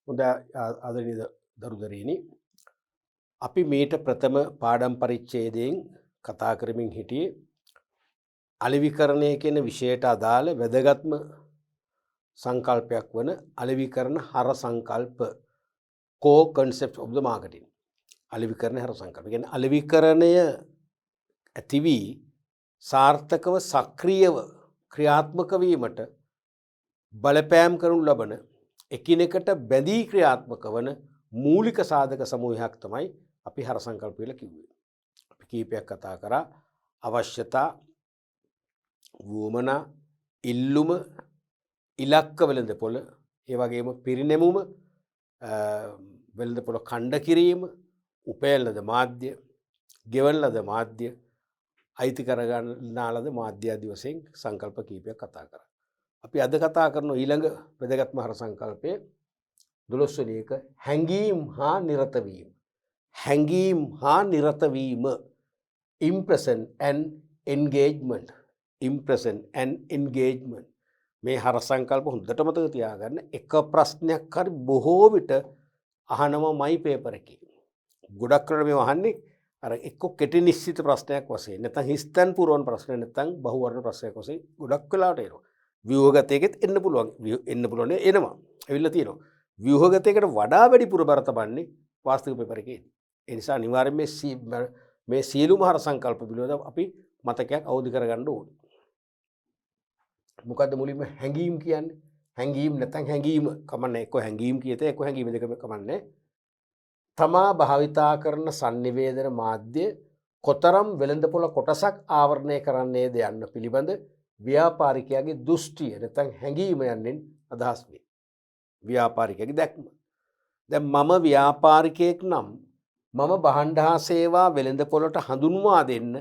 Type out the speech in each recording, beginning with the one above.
හොඳ ආදරණීය දරුදරීනි අපි මේට ප්‍රථම පාඩම් පරිච්ඡේදයෙන් කතා කරමින් හිටියේ අලෙවිකරණය කියන විෂයට අදාළ වැදගත්ම සංකල්පයක් වන අලෙවිකරණ හර සංකල්ප core concepts of the marketing. අලෙවිකරණ හර සංකල්ප. කියන්නේ අලෙවිකරණය ඇති වී සාර්ථකව සක්‍රියව ක්‍රියාත්මක වීමට බලපෑම් කරනු ලබන එකිනෙකට බැඳී ක්‍රියාත්මක වන මූලික සාධක සමූහයක් තමයි අපි හර සංකල්ප කියලා කිව්වේ. අපි කීපයක් කතා කරා අවශ්‍යතා, වුවමනා, ඉල්ලුම, ඉලක්ක වෙළඳපොළ, ඒ වගේම පිරිනැමුම, වෙළඳපොළ ඛණ්ඩ කිරීම, උපයන ලද මාධ්‍ය, ගෙවන ලද මාධ්‍ය, අයිති කරගන්නා ලද මාධ්‍ය ආදී වශයෙන් සංකල්ප කීපයක් කතා කරා. අපි අද කතා කරන ඊළඟ වැදගත්ම හර සංකල්පය 12 වෙනි එක හැඟීම් හා නිරත වීම. හැඟීම් හා නිරත වීම. Impression and engagement. Impression and engagement. මේ හර සංකල්ප හොඳට මතක තියාගන්න. එක ප්‍රශ්නයක් හරි බොහෝ විට අහනවා මයි පේපර් එකේ. ගොඩක් කරලා මේ අහන්නේ අර එක්ක කෙටි නිශ්චිත ප්‍රශ්නයක් වශයෙන් නැත්නම් හිස්තන් පුරවන ප්‍රශ්න නැත්නම් බහුවර්ණ ප්‍රශ්නයක් වශයෙන් ගොඩක් වෙලාවට එනවා. ව්‍යුහගතයකෙත් එන්න පුළුවන් එනවා. ඇවිල්ලා තියෙනවා. ව්‍යුහගතයකට වඩා වැඩිපුර බර තබන්නේ වාස්තවික පේපර් එකේදී. ඒ නිසා අනිවාර්යයෙන් මේ සියලුම හර සංකල්ප පිළිබඳව අපි මතකයක් අවදි කරගන්න ඕනේ. මොකද්ද මුලින්ම හැඟීම් කියන්නේ? හැඟීම් නැත්නම් හැඟීම කමන්නේ එක්ක හැඟීම් කියතේ එක්ක හැඟීම දෙකම කමන්නේ. තමා භාවිතා කරන sannivedana මාධ්‍ය කොතරම් වෙළඳපොළ කොටසක් ආවරණය කරන්නේද යන්න පිළිබඳ ව්‍යාපාරිකයාගේ දෘෂ්ටිය නැත්නම් හැඟීම යන්නේ අදහස් වේ. ව්‍යාපාරිකයාගේ දැක්ම. දැන් මම ව්‍යාපාරිකයෙක් නම් මම භාණ්ඩ හා සේවා වෙළඳපොළට හඳුන්වා දෙන්න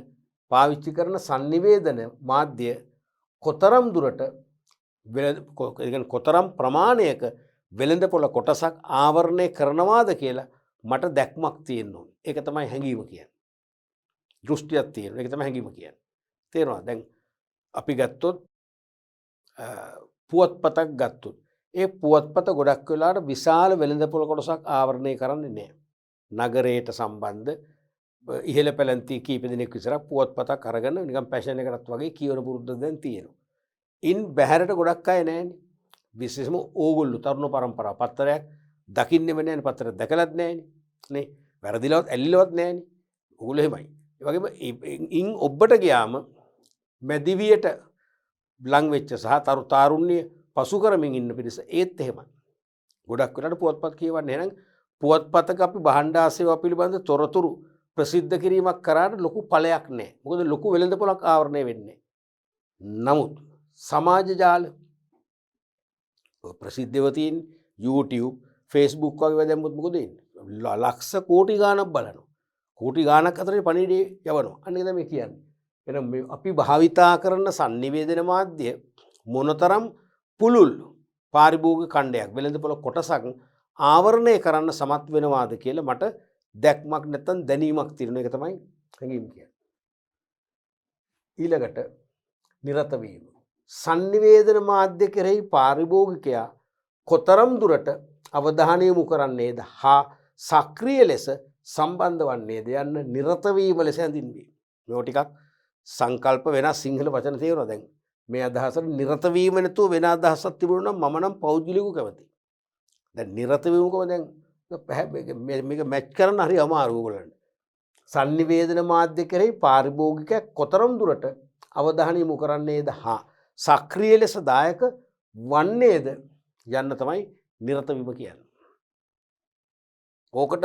පාවිච්චි කරන sannivedana මාධ්‍ය කොතරම් දුරට කොතරම් ප්‍රමාණයක වෙළඳපොළ කොටසක් ආවරණය කරනවාද කියලා මට දැක්මක් තියෙන්න ඕනේ. ඒක තමයි හැඟීම කියන්නේ. දෘෂ්ටියක් තියෙනවා. ඒක තමයි හැඟීම කියන්නේ. තේරෙනවද? දැන් අපි ගත්තොත් පුවත්පතක් ගත්තොත් ඒ පුවත්පත ගොඩක් වෙලාවට විශාල වෙළඳපොළ කොටසක් ආවරණය කරන්නේ නැහැ. නගරයට සම්බන්ධ ඉහළ පැලැන්ති කීප දෙනෙක් විතරක් පුවත්පතක් අරගෙන නිකන් පැෂන් එකකට වගේ කියවන පුරුද්ද දැන් තියෙනවා. ඉන් බැහැරට ගොඩක් අය නැහැනේ. විශේෂම ඕගොල්ලෝ තරුණ පරම්පරාව පත්තරයක් දකින්නෙම නැහැනේ. පත්තරයක් දැකලත් නැහැනේ. නේ? වැරදිලවත් ඇල්ලිලවත් නැහැනේ. ඕගොල්ලෝ එහෙමයි. ඒ වගේම ඉන් ඔබට ගියාම මැදිවියට ලං වෙච්ච සහ තරුණ්‍ය පසු කරමින් ඉන්න පිරිස ඒත් එහෙමයි. ගොඩක් වෙලාවට පුවත්පත් කියවන්නේ එහෙනම් පුවත්පතක අපි භාණ්ඩ සේවා පිළිබඳ තොරතුරු ප්‍රසිද්ධ කිරීමක් කරාට ලොකු ඵලයක් නැහැ. මොකද ලොකු වෙළඳපොළක් ආවරණය වෙන්නේ. නමුත් සමාජ ජාල ප්‍රසිද්ධව තියෙන YouTube, Facebook වගේ දැම්මොත් මොකද වෙන්නේ? ලක්ෂ කෝටි ගාණක් බලනවා. කෝටි ගාණක් අතරේ පණිවිඩය යවනවා. අන්න ඒක තමයි කියන්නේ. එහෙනම් මේ අපි භාවිතා කරන sannivedana මාධ්‍ය මොනතරම් පුළුල් පාරිභෝගික ඛණ්ඩයක් වෙළඳපොළ කොටසක් ආවරණය කරන්න සමත් වෙනවාද කියලා මට දැක්මක් නැත්තම් දැනීමක් තියෙන එක තමයි හැඟීම් කියන්නේ. ඊළඟට නිරත වීම. sannivedana මාධ්‍ය කෙරෙහි පාරිභෝගිකයා කොතරම් දුරට අවධානය යොමු කරන්නේද හා සක්‍රිය ලෙස සම්බන්ධ වන්නේද යන්න නිරත වීම ලෙස හැඳින්වේ. මේවා ටිකක් සංකල්ප වෙනස් සිංහල වචන තේරෙනවා දැන්. මේ අදහසට නිරත වීම නැතුව වෙන අදහසක් තිබුණා නම් මම නම් පෞද්ගලිකව කැමතියි. දැන් නිරත වීම කොහොමද දැන් මේක මැච් කරන්න හරි අමාරු ඕගොල්ලන්ට. sannivedana මාධ්‍ය කෙරෙහි පාරිභෝගිකයා කොතරම් දුරට අවධානය යොමු කරන්නේද හා සක්‍රිය ලෙස දායක වන්නේද යන්න තමයි නිරත වීම කියන්නේ. ඕකට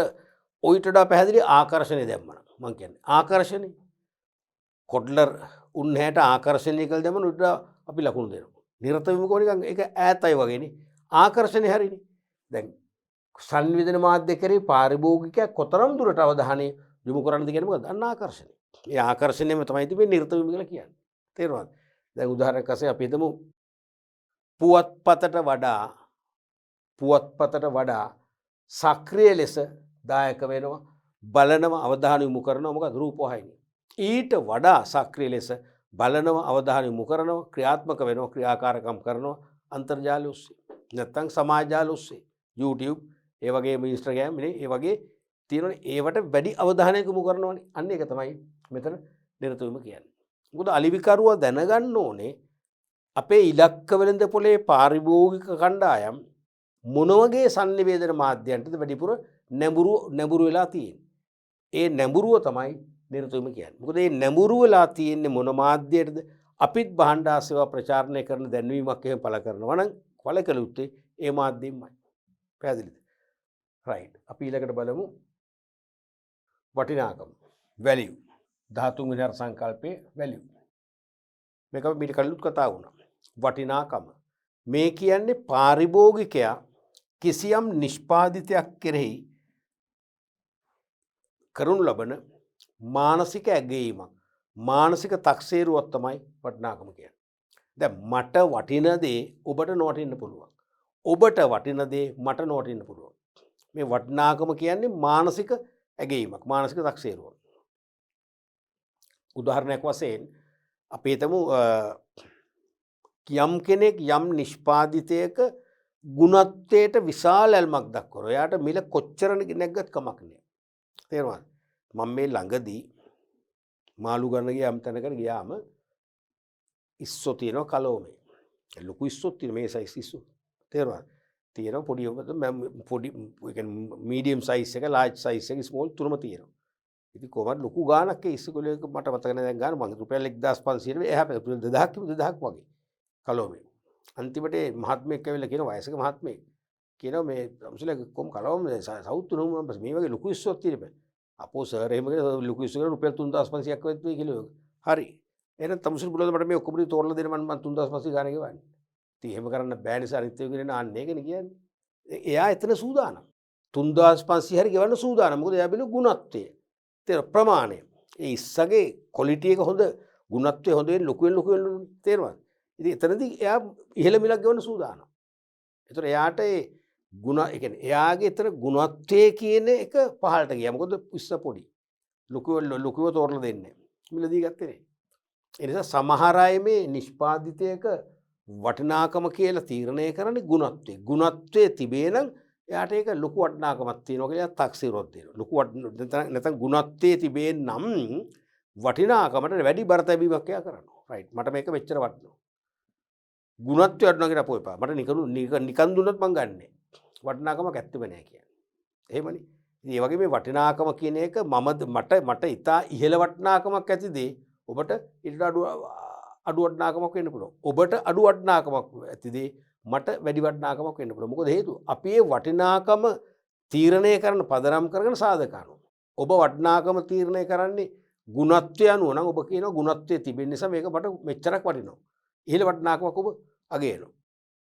ඔයිට වඩා පැහැදිලි ආකර්ෂණය දැම්මම මම කියන්නේ. ආකර්ෂණය කොඩ්ලර් උන්නහැට ආකර්ෂණය කළ දැම්මම උඩ අපි ලකුණු දෙනවා. නිරත වීම කොහොමද නිකන් ඒක ඈතයි වගේනේ. ආකර්ෂණය හරිනේ. දැන් sannivedana මාධ්‍ය කෙරෙහි පාරිභෝගිකයා කොතරම් දුරට අවධානය යොමු කරන්නද කියන්නේ මොකද? අන්න ආකර්ෂණය. ඒ ආකර්ෂණයම තමයි තිබෙන්නේ නිරත වීම කියලා කියන්නේ. තේරුණාද? දැන් උදාහරණයක් වශයෙන් අපි හිතමු පුවත්පතට වඩා සක්‍රිය ලෙස දායක වෙනවා, බලනවා, අවධානය යොමු කරනවා මොකද? රූපවාහිනිය. ඊට වඩා සක්‍රිය ලෙස බලනවා, අවධානය යොමු කරනවා, ක්‍රියාත්මක වෙනවා, ක්‍රියාකාරකම් කරනවා අන්තර්ජාලය ඔස්සේ. නැත්නම් සමාජ ජාල ඔස්සේ. YouTube ඒ වගේම Instagram ඒ වගේ තියෙනවනේ ඒවට වැඩි අවධානයක් යොමු කරනවනේ. අන්න ඒක තමයි මෙතන නිරතුරුවම කියන්නේ. මොකද අලිවිකරුවා දැනගන්න ඕනේ අපේ ඉලක්ක වෙළඳපොලේ පාරිභෝගික කණ්ඩායම් මොන වගේ sannivedana මාධ්‍යයන්ටද වැඩිපුර නැඹුරු වෙලා තියෙන්නේ. ඒ නැඹුරුව තමයි නිරතුරුවම කියන්නේ. මොකද මේ නැඹුරු වෙලා තියෙන්නේ මොන මාධ්‍යයටද? අපිත් භාණ්ඩ සේවා ප්‍රචාරණය කරන දැන්වීමක් එහෙම පළ කරනවා නම් පළ කළ යුත්තේ ඒ මාධ්‍යෙන්මයි. පැහැදිලිද? රයිට්. අපි ඊළඟට බලමු වටිනාකම වැලියු 13 වෙනි සංකල්පයේ වැලියු. මේක අපි මීට කලින් කතා වුණා. වටිනාකම මේ කියන්නේ පාරිභෝගිකයා කිසියම් නිෂ්පාදිතයක් කෙරෙහි කරනු ලබන මානසික ඇගයීමක් මානසික තක්සේරුවක් තමයි වටිනාකම කියන්නේ. දැන් මට වටින දේ ඔබට නොවටින්න පුළුවන්. ඔබට වටින දේ මට නොවටින්න පුළුවන්. මේ වටිනාකම කියන්නේ මානසික ඇගයීමක් මානසික තක්සේරුවක්. උදාහරණයක් වශයෙන් අපි හිතමු යම් කෙනෙක් යම් නිෂ්පාදිතයක ගුණත්වයට විශාල ඇල්මක් දක්වනවා. එයාට මිල කොච්චර නැග්ගත් කමක් නෑ. තේරුණාද? මම මේ ළඟදී මාළු ගන්න ගිය යම් තැනකට ගියාම ඉස්සෝ තියෙනවා කලෝමේ. ලොකු ඉස්සෝ තියෙන මේ සයිස් ඉස්සෝ. තේරුණාද? තියෙනවා පොඩි ඒ කියන්නේ මීඩියම් සයිස් එක, ලාර්ජ් සයිස් එක, ස්මෝල් තුනම තියෙනවා. ඉතින් කොහමද ලොකු ගාණක් ඒ ඉස්සෝලේක මට මතක නැහැ දැන් ගාන මම රුපියල් 1500 එහා පැත්තට 2000ක් වගේ කලෝමේ. අන්තිමට මහත්මයෙක් ඇවිල්ලා කියන වයසක මහත්මයෙක් කියනවා මේ අම්සලේ කොම් කලෝමේ සවුත් නුඹ මේ වගේ ලොකු ඉස්සෝක් තියෙන බෑ. අපෝ සර් එහෙම කියලා ලොකු ඉස්සෝකට රුපියල් 3500ක් වෙත් වෙයි කිලෝ එක. හරි. එහෙනම් තමුසුල් බුලද මට මේ ඔක්කොම තෝරලා දෙන්න මම 3500 ගාණ ගෙවන්නේ. ඉතින් එහෙම කරන්න බෑ නිසා අනිත් ඒවා කියන අන්න ඒකනේ කියන්නේ. එයා එතන සූදානම්. 3500 හරි ගෙවන්න සූදානම්. මොකද එයා බිලු ගුණත්වය. ප්‍රමාණය ඒ ඉස්සගේ කොලිටි එක හොඳ ගුණත්වය හොඳ වෙන ලොකු වෙන තේරුණාද? ඉතින් එතනදී එයා ඉහළ මිලක් ගෙවන්න සූදානම්. ඒතර එයාට ඒ ගුණ ඒ කියන්නේ එයාගේ එතන ගුණත්වයේ කියන එක පහළට ගියා. මොකද ඉස්ස පොඩි. ලොකුව තෝරලා දෙන්නේ. මිලදී ගත්තේ නේ. ඒ නිසා සමහර අය මේ නිෂ්පාදිතයක වටිනාකම කියලා තීරණය කරන්නේ ගුණත්වය. ගුණත්වයේ තිබේ නම් එයාට ඒක ලොකු වටිනාකමක් තියෙනවා කියලා තක්සේරුවක් දෙනවා. ලොකු නැත්නම් ගුණත්වයේ තිබේ නම් වටිනාකමට වැඩි බර තැබීමක් එයා කරනවා. රයිට්. මට මේක මෙච්චර වටිනවා. ගුණත්වය වටිනවා කියලා අපෝ එපා. මට නිකන් දුන්නොත් මං ගන්නෑ. වටිනාකමක් ඇත්තෙම නෑ කියන්නේ. එහෙමනේ. ඉතින් ඒ වගේ මේ වටිනාකම කියන එක මට ඉතා ඉහළ වටිනාකමක් ඇති දේ ඔබට ඊට අඩු වටිනාකමක් වෙන්න පුළුවන්. ඔබට අඩු වටිනාකමක් ඇති දේ මට වැඩි වටිනාකමක් වෙන්න පුළුවන්. මොකද හේතුව අපි මේ වටිනාකම තීරණය කරන පදනම් කරගෙන සාධක අනුව. ඔබ වටිනාකම තීරණය කරන්නේ ගුණත්වය අනුව නම් ඔබ කියනවා ගුණත්වයේ තිබෙන නිසා මේක මට මෙච්චරක් වටිනවා. ඉහළ වටිනාකමක් ඔබ අගයනවා.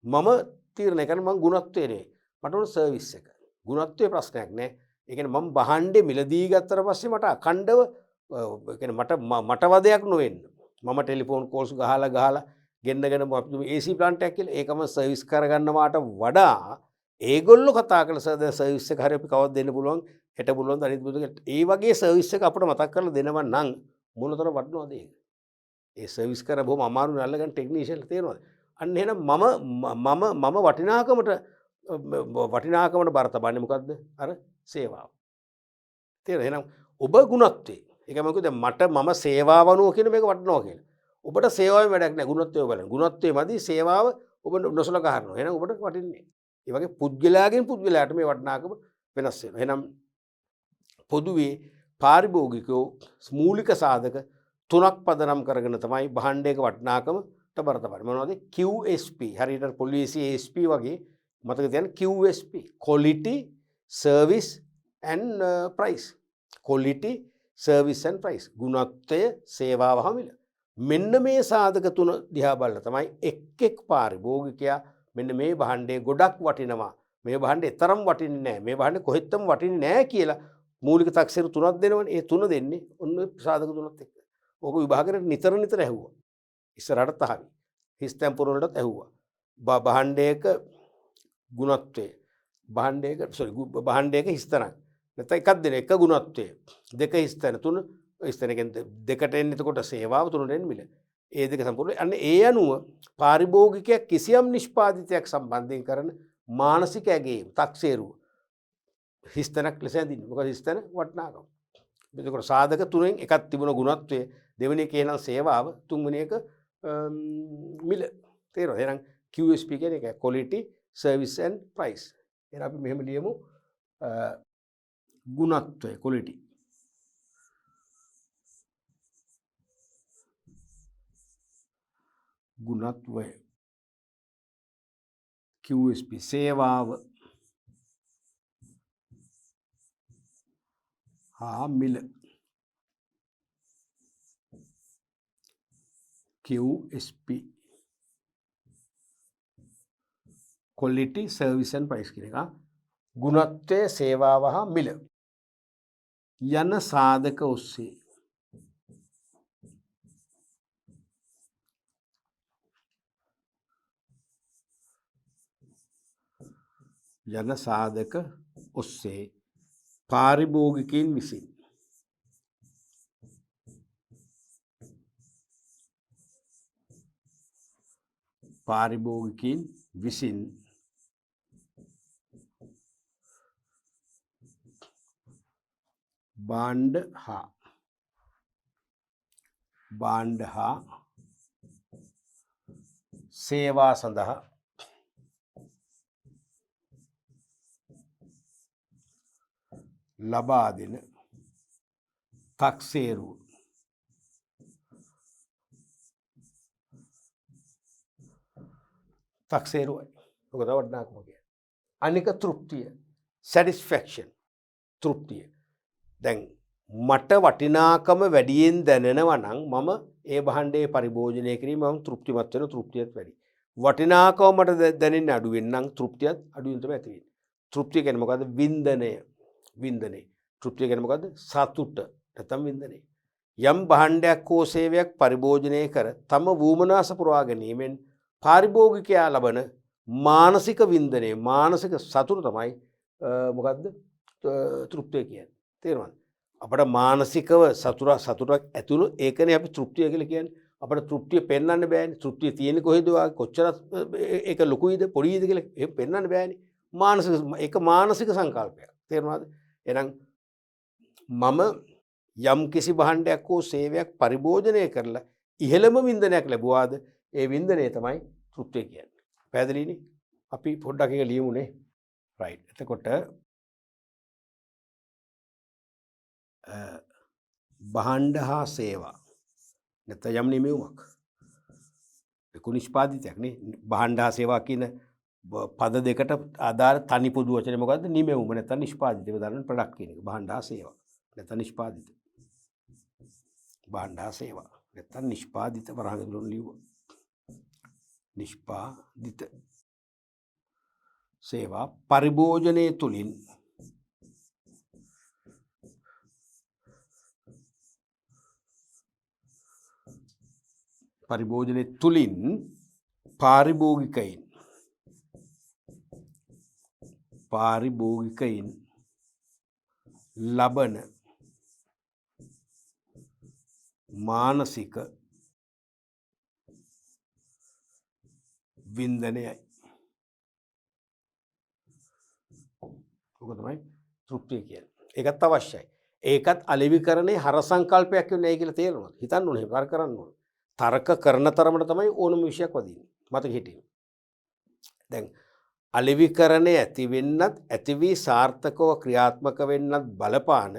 මම තීරණය කරන්නේ මම ගුණත්වයේ නෙවෙයි. මට ඕන සර්විස් එක. ගුණත්වයේ ප්‍රශ්නයක් නෑ. ඒ කියන්නේ මම බහණ්ඩේ මිලදී ගත්තට පස්සේ මට අඛණ්ඩව ඒ කියන්නේ මට වදයක් නොවෙන්න. මම ටෙලිෆෝන් කෝල්ස් ගහලා ගෙන්නගෙන AC ප්ලාන්ට් එකක් කියලා ඒකම සර්විස් කරගන්නවාට වඩා ඒගොල්ලෝ කතා කළ සර්විස් එක හරිය අපි කවද්ද දෙන්න පුළුවන් හෙට පුළුවන් අනිත් බුදු ඒ වගේ සර්විස් එක අපිට මතක් කරලා දෙනවා නම් මොනතර වටිනවද ඒක? ඒ සර්විස් කර බොහොම අමාරු නල්ලගන්න ටෙක්නීෂියන්ලා තේරෙනවද? අන්න එහෙනම් මම වටිනාකමට බර තබන්නේ මොකද්ද? අර සේවාව. තේරෙනවද? එහෙනම් ඔබ ගුණත්වයේ ඒක මොකද මම සේවාව අනුව කියන මේක වටිනවා කියලා. ඔබට සේවාවෙන් වැඩක් නැහැ ගුණත්වය බලන්න. ගුණත්වයේ මදි සේවාව ඔබ නොසලකා හරිනවා. එහෙනම් ඔබට වටින්නේ. ඒ වගේ පුද්ගලයාගෙන් පුද්ගලයාට මේ වටිනාකම වෙනස් වෙනවා. එහෙනම් පොදුවේ පාරිභෝගිකයෝ මූලික සාධක තුනක් පදනම් කරගෙන තමයි භාණ්ඩයක වටිනාකමට බර තබන්නේ. මොනවද? QSP. හරියට පොලිසිය ASP වගේ මතක තියාගන්න QSP. Quality, Service and Price. Quality, Service and Price. ගුණත්වය, සේවාව හා මිල. මෙන්න මේ සාධක තුන දිහා බලලා තමයි එක් පාරිභෝගිකයා මෙන්න මේ භාණ්ඩේ ගොඩක් වටිනවා. මේ භාණ්ඩේ තරම් වටින්නේ නැහැ. මේ භාණ්ඩේ කොහෙත්ම වටින්නේ නැහැ කියලා මූලික තක්සේරු තුනක් දෙනවනේ. ඒ තුන දෙන්නේ ඔන්න සාධක තුනත් එක්ක. ඕක විභාගයට නිතර ඇහුවා. ඉස්සරහටත් අහවි. හිස් තැන්පුර වලටත් ඇහුවා. භාණ්ඩයක ගුණත්වය. භාණ්ඩයක හිස්තනක්. නැත්නම් එකක් දෙන එක ගුණත්වය. දෙක හිස්තන තුන හිස්තන කියන්නේ දෙකට එන්නේ එතකොට සේවාව තුනට එන්නේ මිල. ඒ දෙක සම්පූර්ණ. අන්න ඒ අනුව පාරිභෝගිකයා කිසියම් නිෂ්පාදිතයක් සම්බන්ධයෙන් කරන මානසික ඇගේම තක්සේරුව හිස්තැනක් ලෙස ඇඳින්න. මොකද හිස්තැන වටිනාකම. එතකොට සාධක තුනෙන් එකක් තිබුණ ගුණත්වය, දෙවෙනි එක එහෙනම් සේවාව, තුන්වෙනි එක මිල. තේරෙනවද? එහෙනම් QSP කියන්නේ ඒක quality service and price. එහෙනම් අපි මෙහෙම ලියමු ගුණත්වය quality. ගුණත්වය QSP සේවාව හා මිල QSP quality service and price කියන එක. ගුණත්වය සේවාව හා මිල යන සාධක ඔස්සේ යන සාධක ඔස්සේ පාරිභෝගිකයින් විසින් භාණ්ඩ හා සේවා සඳහා ලබා දෙන තක්සේරුව තක්සේරුවයි. ඔක තමයි වටිනාකම කියන්නේ. අනික තෘප්තිය, satisfaction, තෘප්තිය. දැන් මට වටිනාකම වැඩියෙන් දැනෙනවා නම් මම ඒ භාණ්ඩයේ පරිභෝජනය කිරීම මම තෘප්තිමත් වෙන, තෘප්තියත් වැඩි. වටිනාකම මට දැනෙන්නේ අඩු වෙන නම් තෘප්තියත් අඩුවෙන් තමයි ඇති වෙන්නේ. තෘප්තිය කියන්නේ මොකද්ද? වින්දනය. තෘප්තිය කියන්නේ මොකද්ද? සතුට නැත්නම් වින්දනය. යම් භාණ්ඩයක් හෝ සේවයක් පරිභෝජනය කර තම වූමනාස පුරවා ගැනීමෙන් පාරිභෝගිකයා ලබන මානසික වින්දනය, මානසික සතුට තමයි මොකද්ද? තෘප්තිය කියන්නේ. තේරුණාද? අපට මානසිකව සතුටක් ඇතුළු ඒකනේ අපි තෘප්තිය කියලා කියන්නේ. අපට තෘප්තිය පෙන්වන්න බෑනේ. තෘප්තිය තියෙන්නේ කොහෙද? කොච්චර ඒක ලොකුයිද පොඩියිද කියලා ඒක පෙන්වන්න බෑනේ. ඒක මානසික සංකල්පයක්. තේරුණාද? එහෙනම් මම යම් කිසි භාණ්ඩයක් හෝ සේවයක් පරිභෝජනය කරලා ඉහළම වින්දනයක් ලැබුවාද ඒ වින්දනය තමයි තෘප්තිය කියන්නේ. පැහැදිලිනේ? අපි පොඩ්ඩක් එක ලියමුනේ. රයිට්. එතකොට භාණ්ඩ හා සේවා නැත්නම් යම් නිමෙවුමක් නිෂ්පාදිතයක් නේ. භාණ්ඩ හා සේවා කියන පද දෙකට ආදාර තනි පොදු වචනේ මොකද්ද? නිමෙවුම නැත්නම් නිෂ්පාදිත. ඒ උදාහරණ ප්‍රොඩක්ට් කියන එක. භාණ්ඩ හා සේවා නැත්නම් නිෂ්පාදිත. භාණ්ඩ හා සේවා නැත්නම් නිෂ්පාදිත වරහන් ලියුවා. නිෂ්පාදිත සේවා පරිභෝජනයේ තුලින් පාරිභෝගිකයින් ලබන මානසික වින්දනයයි. ඔක තමයි තෘප්තිය කියන්නේ. ඒකත් අවශ්‍යයි. ඒකත් අලෙවිකරණේ හර සංකල්පයක් වෙන්නේ කියලා තේරෙනවා. හිතන්න ඕනේ, තර්ක කරන්න ඕනේ. තර්ක කරන තරමට තමයි ඕනම විෂයක් වදින්නේ. මතක හිටින්න. දැන් අලෙවිකරණේ ඇති වෙන්නත්, ඇති වී සාර්ථකව ක්‍රියාත්මක වෙන්නත් බලපාන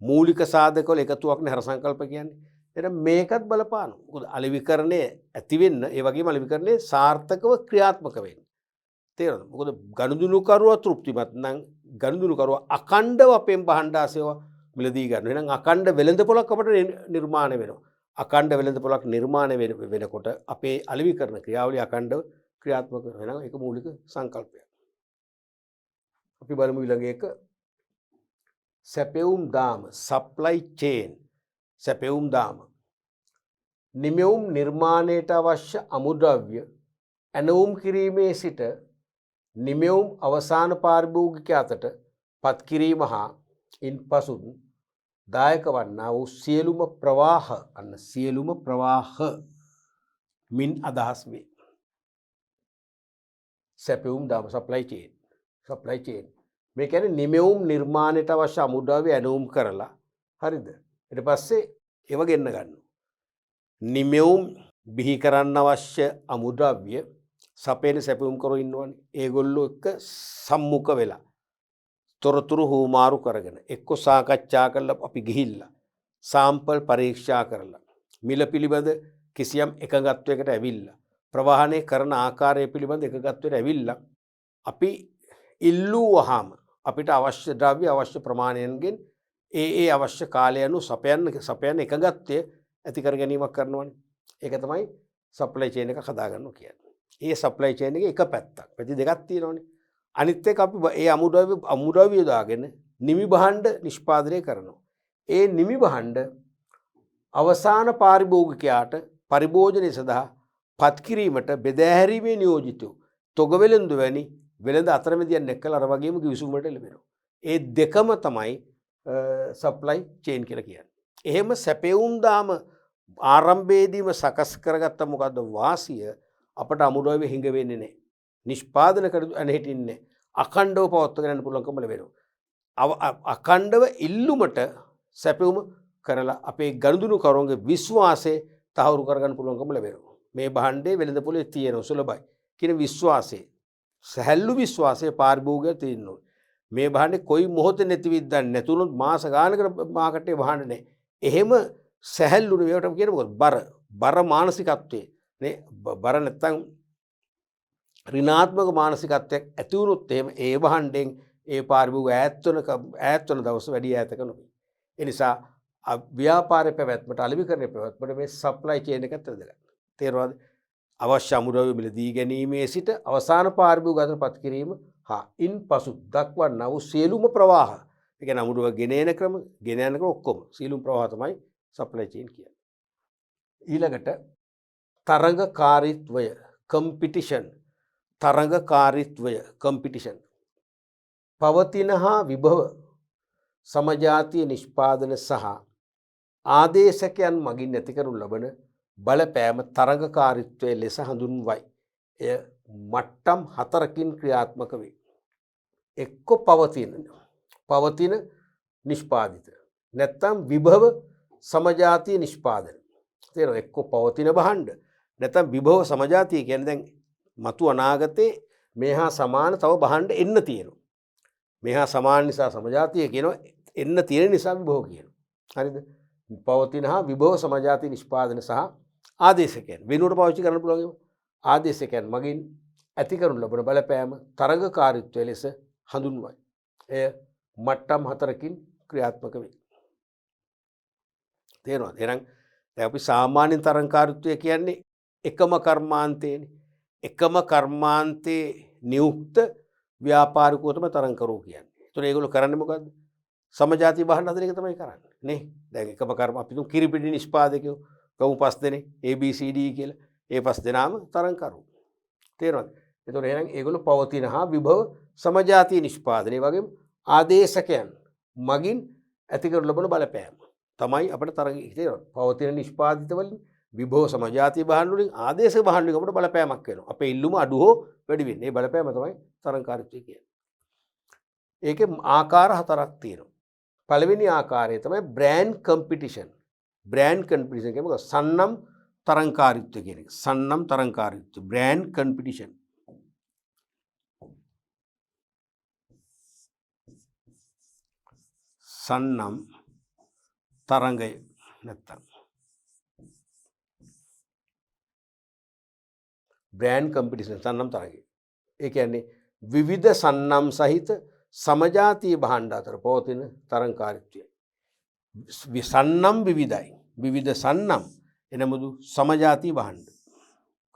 මූලික සාධකවල එකතුවක්නේ හර සංකල්ප කියන්නේ. එහෙනම් මේකත් බලපානවා. මොකද අලෙවිකරණේ ඇති වෙන්න, ඒ වගේම අලෙවිකරණේ සාර්ථකව ක්‍රියාත්මක වෙන්න. තේරෙනවද? මොකද ගනුදෙනුකරුවා තෘප්තිමත් නම් ගනුදෙනුකරුවා අඛණ්ඩව අපෙන් භාණ්ඩ සේවා මිලදී ගන්නවා. එහෙනම් අඛණ්ඩ වෙළඳපොළක් අපට නිර්මාණය වෙනවා. අඛණ්ඩ වෙළඳපොළක් නිර්මාණය වෙනකොට අපේ අලෙවිකරණ ක්‍රියාවලිය අඛණ්ඩව ක්‍රියාත්මක වෙනවා. ඒක මූලික සංකල්පයක්. අපි බලමු ඊළඟ එක. සැපෙවුම් දාම, සප්ලයි චේන්. සැපෙවුම් දාම නිමෙවුම් නිර්මාණයට අවශ්‍ය අමුද්‍රව්‍ය ඇනවුම් කිරීමේ සිට නිමෙවුම් අවසාන පාරිභෝගිකයා අතට පත් කිරීම හා ඉන්පසු දායක වන්නා වූ සියලුම ප්‍රවාහ මින් අදහස් වේ. සැපවුම් දාම සප්ලයි චේන් මේ කියන්නේ නිමෙවුම් නිර්මාණයට අවශ්‍ය අමුද්‍රව්‍ය ඇනවුම් කරලා හරිද ඊට පස්සේ ඒව ගෙන්න ගන්නවා නිමෙවුම් බිහි කරන්න අවශ්‍ය අමුද්‍රව්‍ය සපේන සැපවුම් කරෝ ඉන්නවනේ ඒගොල්ලෝ එක්ක සම්මුඛ වෙලා තොරතුරු හුමාරු කරගෙන එක්ක සාකච්ඡා කරලා අපි ගිහිල්ලා සාම්පල් පරීක්ෂා කරලා මිල පිළිබඳ කිසියම් එකඟත්වයකට ඇවිල්ලා ප්‍රවාහනය කරන ආකාරය පිළිබඳ එකඟත්වයට ඇවිල්ලා අපි ඉල්ලුවාම අපිට අවශ්‍ය ද්‍රව්‍ය අවශ්‍ය ප්‍රමාණයෙන්ගෙන් ඒ අවශ්‍ය කාලය අනුව සපයන්න එකඟත්වය ඇති කර ගැනීමක් කරනවනේ ඒක තමයි සප්ලයි චේන් එක හදාගන්නවා කියන්නේ. ඒ සප්ලයි චේන් එකේ එක පැත්තක් පැති දෙකක් තියෙනවනේ. අනිත් එක අපි ඒ අමුද්‍රව්‍ය දාගෙන නිමි භාණ්ඩ නිෂ්පාදනය කරනවා. ඒ නිමි භාණ්ඩ අවසාන පාරිභෝගිකයාට පරිභෝජනය සඳහා පත් කිරීමට බෙදාහැරීමේ නියෝජිත තොග වෙළඳ වැනි වෙළඳ අතරමැදියන් එක්කලා අර වගේම කිවිසුම් වලට ලැබෙනවා. ඒ දෙකම තමයි සප්ලයි චේන් කියලා කියන්නේ. එහෙම සැපෙවුම් දාම ආරම්භයේදීම සකස් කරගත්ත මොකද්ද වාසිය අපට අමුද්‍රව්‍ය හිඟ වෙන්නේ නැහැ. නිෂ්පාදන කර හිටින්නේ අඛණ්ඩව පවත්වාගෙන යන්න පුළුවන්කම ලැබෙනවා. අඛණ්ඩව ඉල්ලුමට සැපෙවුම කරලා අපේ ගනුදෙනු කරුවන්ගේ විශ්වාසය තහවුරු කරගන්න පුළුවන්කම ලැබෙනවා. මේ භාණ්ඩේ වෙළඳ පොලේ තියෙන සුලභයි කියන විශ්වාසය සැහැල්ලු විශ්වාසය පාරිභෝගිකයන්ට තියෙනවා. මේ භාණ්ඩේ කොයි මොහොතේ නැතිවෙද්ද නැතුනොත් මාස ගානකට මාකටේ භාණ්ඩ නැහැ. එහෙම සැහැල්ලු මේවට කියන මොකද බර මානසිකත්වයේ නේ බර නැත්තම් ඍණාත්මක මානසිකත්වයක් ඇති වුණොත් එහෙම ඒ භාණ්ඩෙන් ඒ පාරිභෝගික ඈත් වෙන දවස් වැඩි ඈතක නොවේ. ඒ නිසා ව්‍යාපාරයේ පැවැත්මට අලෙවිකරණයේ පැවැත්මට මේ සප්ලයි චේන් එකත් වැදගත්. තේරුණාද? අවශ්‍ය අමුද්‍රව්‍ය මිලදී ගැනීමේ සිට අවසාන පාරිභෝගික අතර පත් කිරීම හා ඉන්පසු දක්වන්නා වූ සියලුම ප්‍රවාහ ඒ කියන්නේ අමුද්‍රව්‍ය ගෙන යන ක්‍රම ඔක්කොම සියලුම ප්‍රවාහ තමයි සප්ලයි චේන් කියන්නේ. ඊළඟට තරඟකාරීත්වය කම්පිටිෂන් පවතින හා විභව සමජාතීය නිෂ්පාදන සහ ආදේශකයන් මගින් ඇති කරනු ලබන බලපෑම තරඟකාරීත්වයේ ලෙස හඳුන්වයි. එය මට්ටම් 4කින් ක්‍රියාත්මක වේ. එක්ක පවතින නිෂ්පාදිත නැත්නම් විභව සමජාතීය නිෂ්පාදන. තේරෙනවද? එක්ක පවතින භාණ්ඩ නැත්නම් විභව සමජාතීය කියන්නේ දැන් මතු අනාගතේ මේහා සමාන තව භාණ්ඩ එන්න තියෙනවා. මේහා සමාන නිසා සමජාතීය කියනවා එන්න තියෙන නිසා විභව කියනවා. හරිද? පවතින හා විභව සමජාතීය නිෂ්පාදන සහ ආදේශකයන් වෙනුවට පාවිච්චි කරන්න පුළුවන් ආදේශකයන් මගින් ඇති කරනු ලබන බලපෑම තරඟකාරීත්වය ලෙස හඳුන්වයි. එය මට්ටම් 4කින් ක්‍රියාත්මක වේ. තේරෙනවද? එහෙනම් දැන් අපි සාමාන්‍ය තරඟකාරීත්වය කියන්නේ එකම කර්මාන්තයේනේ. එකම කර්මාන්තයේ නියුක්ත ව්‍යාපාරිකයෝ තමයි තරඟකරුවෝ කියන්නේ. ඒතකොට ඒගොල්ලෝ කරන්නේ මොකද්ද? සමජාතීය භාණ්ඩ හදන එක තමයි කරන්නේ නේ. දැන් එකම කර්ම අපි තුන් කිරිපිටි නිෂ්පාදකයෝ කවුරු 5 දෙනෙක් ABCD කියලා. ඒ 5 දෙනාම තරඟකරුවෝ. තේරෙනවද? ඒතකොට එහෙනම් ඒගොල්ලෝ පවතින හා විභව සමජාතීය නිෂ්පාදනය වගේම ආදේශකයන් මගින් ඇති කරන ලබන බලපෑම තමයි අපිට තරඟ තේරෙනවද? පවතින නිෂ්පාදිත වලින් විභව සමජාතීය භාණ්ඩ වලින් ආදේශක භාණ්ඩ වලින් අපිට බලපෑමක් වෙනවා. අපේ ඉල්ලුම අඩු හෝ වැඩි වෙන්නේ. මේ බලපෑම තමයි තරඟකාරීත්වය කියන්නේ. ඒකේ ආකාර 4ක් තියෙනවා. පළවෙනි ආකාරය තමයි බ්‍රෑන්ඩ් කම්පිටිෂන්. බ්‍රෑන්ඩ් කම්පිටිෂන් කියන්නේ මොකක්ද? සන්නම් තරඟකාරීත්වය කියන එක. සන්නම් තරඟකාරීත්වය බ්‍රෑන්ඩ් කම්පිටිෂන්. සන්නම් තරඟය නැත්තම් බ්‍රෑන්ඩ් කම්පිටිෂන් සන්නම් තරඟය. ඒ කියන්නේ විවිධ සන්නම් සහිත සමජාතීය භාණ්ඩ අතර පවතින තරඟකාරීත්වය. සන්නම් විවිධයි. විවිධ සන්නම් එනමුදු සමජාතීය භාණ්ඩ.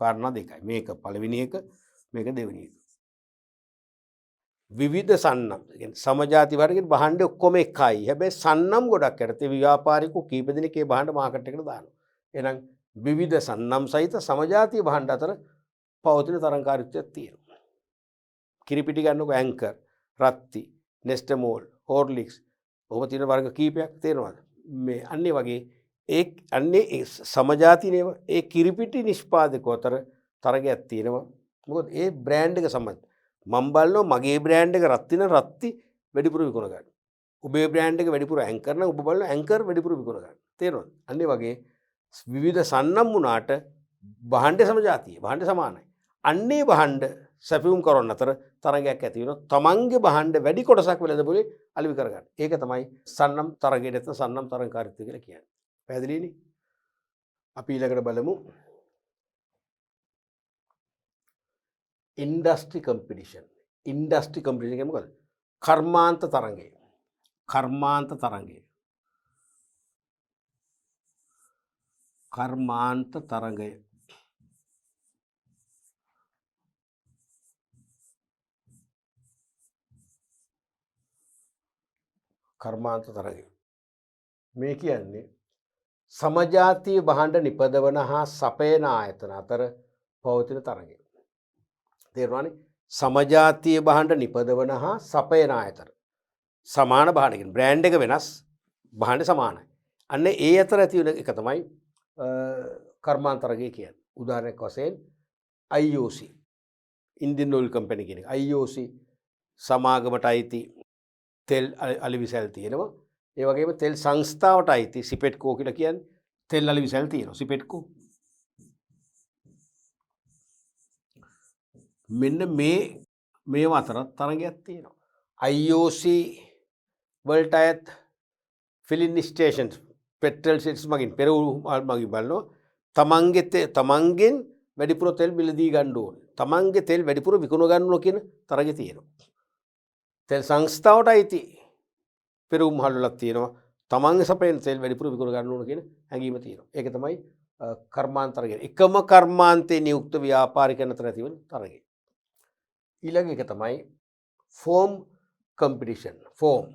කාරණා දෙකයි. මේක පළවෙනි එක, මේක දෙවෙනි එක. විවිධ සන්නම් කියන්නේ සමජාතීය භාණ්ඩ භාණ්ඩ ඔක්කොම එකයි. හැබැයි සන්නම් ගොඩක් යටතේ ව්‍යාපාරිකෝ කීප දෙනෙක් ඒ භාණ්ඩ මාකට් එකට දානවා. එහෙනම් විවිධ සන්නම් සහිත සමජාතීය භාණ්ඩ අතර පවතින තරඟකාරීත්වයක් තියෙනවා. කිරිපිටි ගන්නකො ඇන්කර්, රත්ති, නෙස්ටමෝල්, හෝර්ලික්ස් ඔහොම තියෙන වර්ග කීපයක් තේරෙනවද? මේ අන්නේ වගේ අන්නේ සමජාතීයව ඒ කිරිපිටි නිෂ්පාදකව අතර තරගයක් තියෙනවා. මොකද ඒ බ්‍රෑන්ඩ් එක සම්බන්ධ. මම බලනවා මගේ බ්‍රෑන්ඩ් එක රත් වෙන රත්ති වැඩිපුර විකුණ ගන්න. ඔබේ බ්‍රෑන්ඩ් එක වැඩිපුර ඇන්කර් නම් ඔබ බලනවා ඇන්කර් වැඩිපුර විකුණ ගන්න. තේරෙනවද? අන්න ඒ වගේ විවිධ සන්නම් වුණාට භාණ්ඩ සමජාතිය භාණ්ඩ සමානයි. අන්නේ භාණ්ඩ සැපියුම් කරන අතර තරගයක් ඇති වෙනවා. තමන්ගේ භාණ්ඩ වැඩි කොටසක් වෙළඳපොලේ අලෙවි කරගන්න. ඒක තමයි සන්නම් තරගයට නැත්නම් සන්නම් තරගකාරීත්වය කියලා කියන්නේ. පැහැදිලිනේ? අපි ඊළඟට බලමු ඉන්ඩස්ට්‍රි කම්පිටිෂන්. ඉන්ඩස්ට්‍රි කම්පිටිෂන් කියන්නේ මොකද? කර්මාන්ත තරගය. කර්මාන්ත තරගය. කර්මාන්ත තරගය. කර්මාන්ත තරගය. මේ කියන්නේ සමජාතීය භාණ්ඩ නිපදවන හා සපයන ආයතන අතර පවතින තරගය. තේරුණානේ? සමජාතීය භාණ්ඩ නිපදවන හා සපයන ආයතන. සමාන භාණ්ඩකින් බ්‍රෑන්ඩ් එක වෙනස් භාණ්ඩ සමානයි. අන්න ඒ අතර ඇති වෙන එක තමයි කර්මාන්ත තරගය කියන්නේ. උදාහරණයක් වශයෙන් IOC ඉන්දියන් ඔයිල් කම්පැනි කියන එක. IOC සමාගමට අයිති තෙල් අලිවිසැල් තියෙනවා. ඒ වගේම තෙල් සංස්ථාවට අයිති සිපෙට්කෝ කියලා කියන්නේ තෙල් අලිවිසැල් තියෙනවා. සිපෙට්කෝ මෙන්න මේ අතර තරගයක් තියෙනවා. IOC වලට අයත් ෆිලින් ස්ටේෂන්ස් පෙට්‍රල් ස්ටේෂන්ස් මගින් පෙරවුරු මගින් බලනවා තමන්ගෙන් වැඩිපුර තෙල් මිලදී ගන්න ඕනේ. තමන්ගේ තෙල් වැඩිපුර විකුණ ගන්න ඕන කියන තරගය තියෙනවා. තෙල් සංස්ථාවට අයිති පෙරවුම් මහල්වලක් තියෙනවා. තමන්ගේ සපයන තෙල් වැඩිපුර විකුණ ගන්න ඕන කියන හැඟීම තියෙනවා. ඒක තමයි කර්මාන්ත තරගය. එකම කර්මාන්තයේ නියුක්ත ව්‍යාපාරිකයන් අතර ඇතිවන තරගය. ඊළඟ එක තමයි ෆෝම් කම්පිටිෂන්. ෆෝම්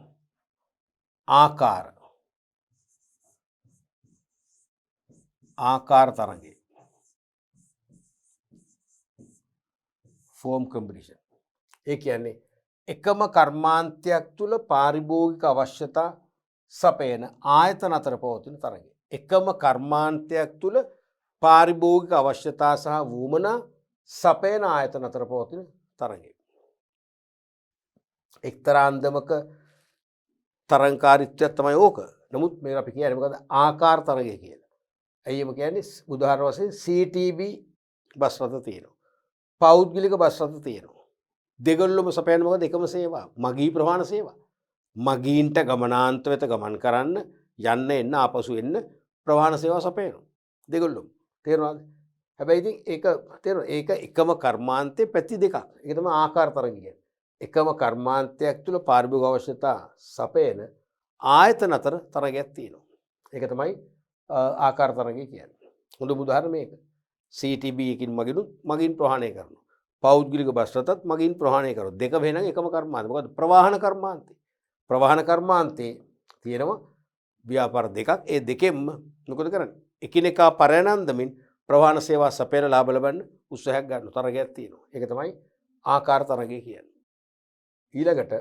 ආකාර තරගය. Form competition. ඒ කියන්නේ එකම කර්මාන්තයක් තුළ පාරිභෝගික අවශ්‍යතා සපයන ආයතන අතර පවතින තරගය. එකම කර්මාන්තයක් තුළ පාරිභෝගික අවශ්‍යතා සහ වුවමනා සපයන ආයතන අතර පවතින තරගය. එක්තරා අන්දමක තරංකාරීත්වයක් තමයි ඕක. නමුත් මේක අපි කියන්නේ මොකද? ආකාර තරගය කියලා. ඇයි එම කියන්නේ? උදාහරණ වශයෙන් CTB බස් රථ තියෙනවා. පෞද්ගලික බස් රථ තියෙනවා. දෙගොල්ලොම සපයන්නේ මොකද? එකම සේවා. මගී ප්‍රවාහන සේවා. මගීන්ට ගමනාන්ත වෙත ගමන් කරන්න, යන්න එන්න, ආපසු එන්න ප්‍රවාහන සේවා සපයනවා. දෙගොල්ලොම. තේරුණාද? හැබැයි ඉතින් ඒක තේරුණා. ඒක එකම කර්මාන්තයේ පැති දෙකක්. ඒක තමයි ආකාර තරගය කියන්නේ. එකම කර්මාන්තයක් තුළ පාරිභෝගික අවශ්‍යතා සපයන ආයතන අතර තරගයක් තියෙනවා. ඒක තමයි ආකාර තරගය කියන්නේ. හොඳ උදාහරණ මේක. CTB එකකින් මගින් ප්‍රවාහනය කරනවා. පෞද්ගලික බස් රථත් මගින් ප්‍රවාහනය කරනවා. දෙක වෙනම එකම කර්මාන්තය. මොකද ප්‍රවාහන කර්මාන්තේ. ප්‍රවාහන කර්මාන්තේ තියෙනවා ව්‍යාපාර දෙකක්. ඒ දෙකෙන්ම මොකද කරන්නේ? එකිනෙකා පරයනන්දමින් ප්‍රවාහන සේවා සපයන ලාභ ලබන්න උත්සාහයක් ගන්න තරගයක් තියෙනවා. ඒක තමයි ආකාර තරගය කියන්නේ. ඊළඟට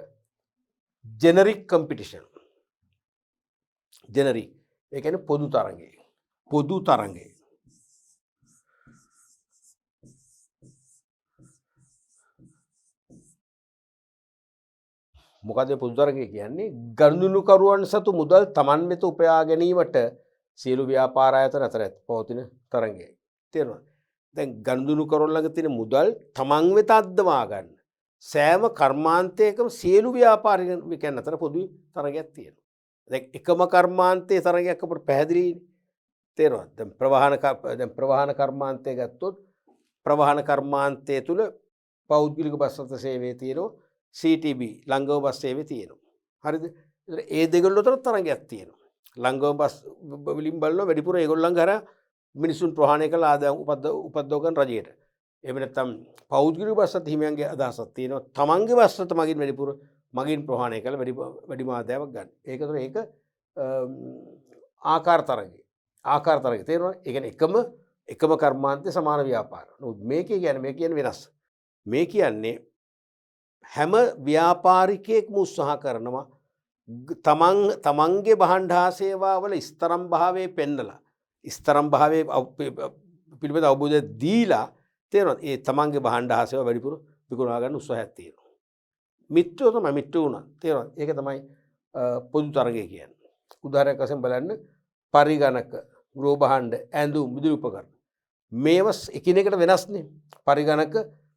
ජෙනරික් කම්පිටිෂන්. ජෙනරික් ඒ කියන්නේ පොදු තරගය. පොදු තරගය. මොකද පොදු තරගය කියන්නේ? ගනුදෙනුකරුවන් සතු මුදල් තමන් වෙත උපයා ගැනීමට සියලු ව්‍යාපාර ආයතන අතර පවතින තරගයයි. තේරුණාද? දැන් ගනුදෙනුකරුවන් ළඟ තියෙන මුදල් තමන් වෙත අද්දවා ගන්න සෑම කර්මාන්තයකම සියලු ව්‍යාපාරිකයන් අතර පොදු තරගයක් තියෙනවා. දැන් එකම කර්මාන්තයේ තරගයක් අපිට පැහැදිලිනේ. තේරුණාද? දැන් ප්‍රවාහන කර්මාන්තය ගත්තොත් ප්‍රවාහන කර්මාන්තය තුල පෞද්ගලික බස් රථ සේවයේ තියෙනවා. CTB ලංගව බස් සේවයේ තියෙනවා. හරිද? ඒ දෙගොල්ලෝ අතර තරගයක් තියෙනවා. ලංගව බස් වලින් බලනවා වැඩිපුර ඒගොල්ලන් කරා මිනිසුන් ප්‍රවාහනය කළ ආදායම් උපද්දව ගන්න රජයට. එහෙම නැත්නම් පෞද්ගලික බස් රථ හිමියන්ගේ අදහසක් තියෙනවා. තමන්ගේ බස් රථ මගින් වැඩිපුර මගින් ප්‍රවාහනය කළ වැඩිම ආදායමක් ගන්න. ඒකතර ඒක ආකාර තරගය. ආකාර තරගය තේරුණා? ඒ කියන්නේ එකම කර්මාන්තයේ සමාන ව්‍යාපාර. නමුත් මේ කියන්නේ වෙනස්. මේ කියන්නේ හැම ව්‍යාපාරිකයෙක්ම උත්සාහ කරනවා තමන්ගේ භාණ්ඩ හා සේවාවල ස්තරම් භාවයේ පෙන්නලා ස්තරම් භාවයේ පිළිබඳ අවබෝධය දීලා තේරෙනවද? ඒ තමන්ගේ භාණ්ඩ හා සේවා වැඩිපුර විකුණා ගන්න උත්සාහයක් තියෙනවා. මිත්‍රයෝ තමයි මිත්‍රයෝ උනත්. තේරෙනවද? ඒක තමයි පොදු තරගය කියන්නේ. උදාහරණයක් වශයෙන් බලන්න පරිගණක, ගෘහ භාණ්ඩ, ඇඳුම්, විදුලි උපකරණ. මේවා එකිනෙකට වෙනස්නේ. පරිගණක,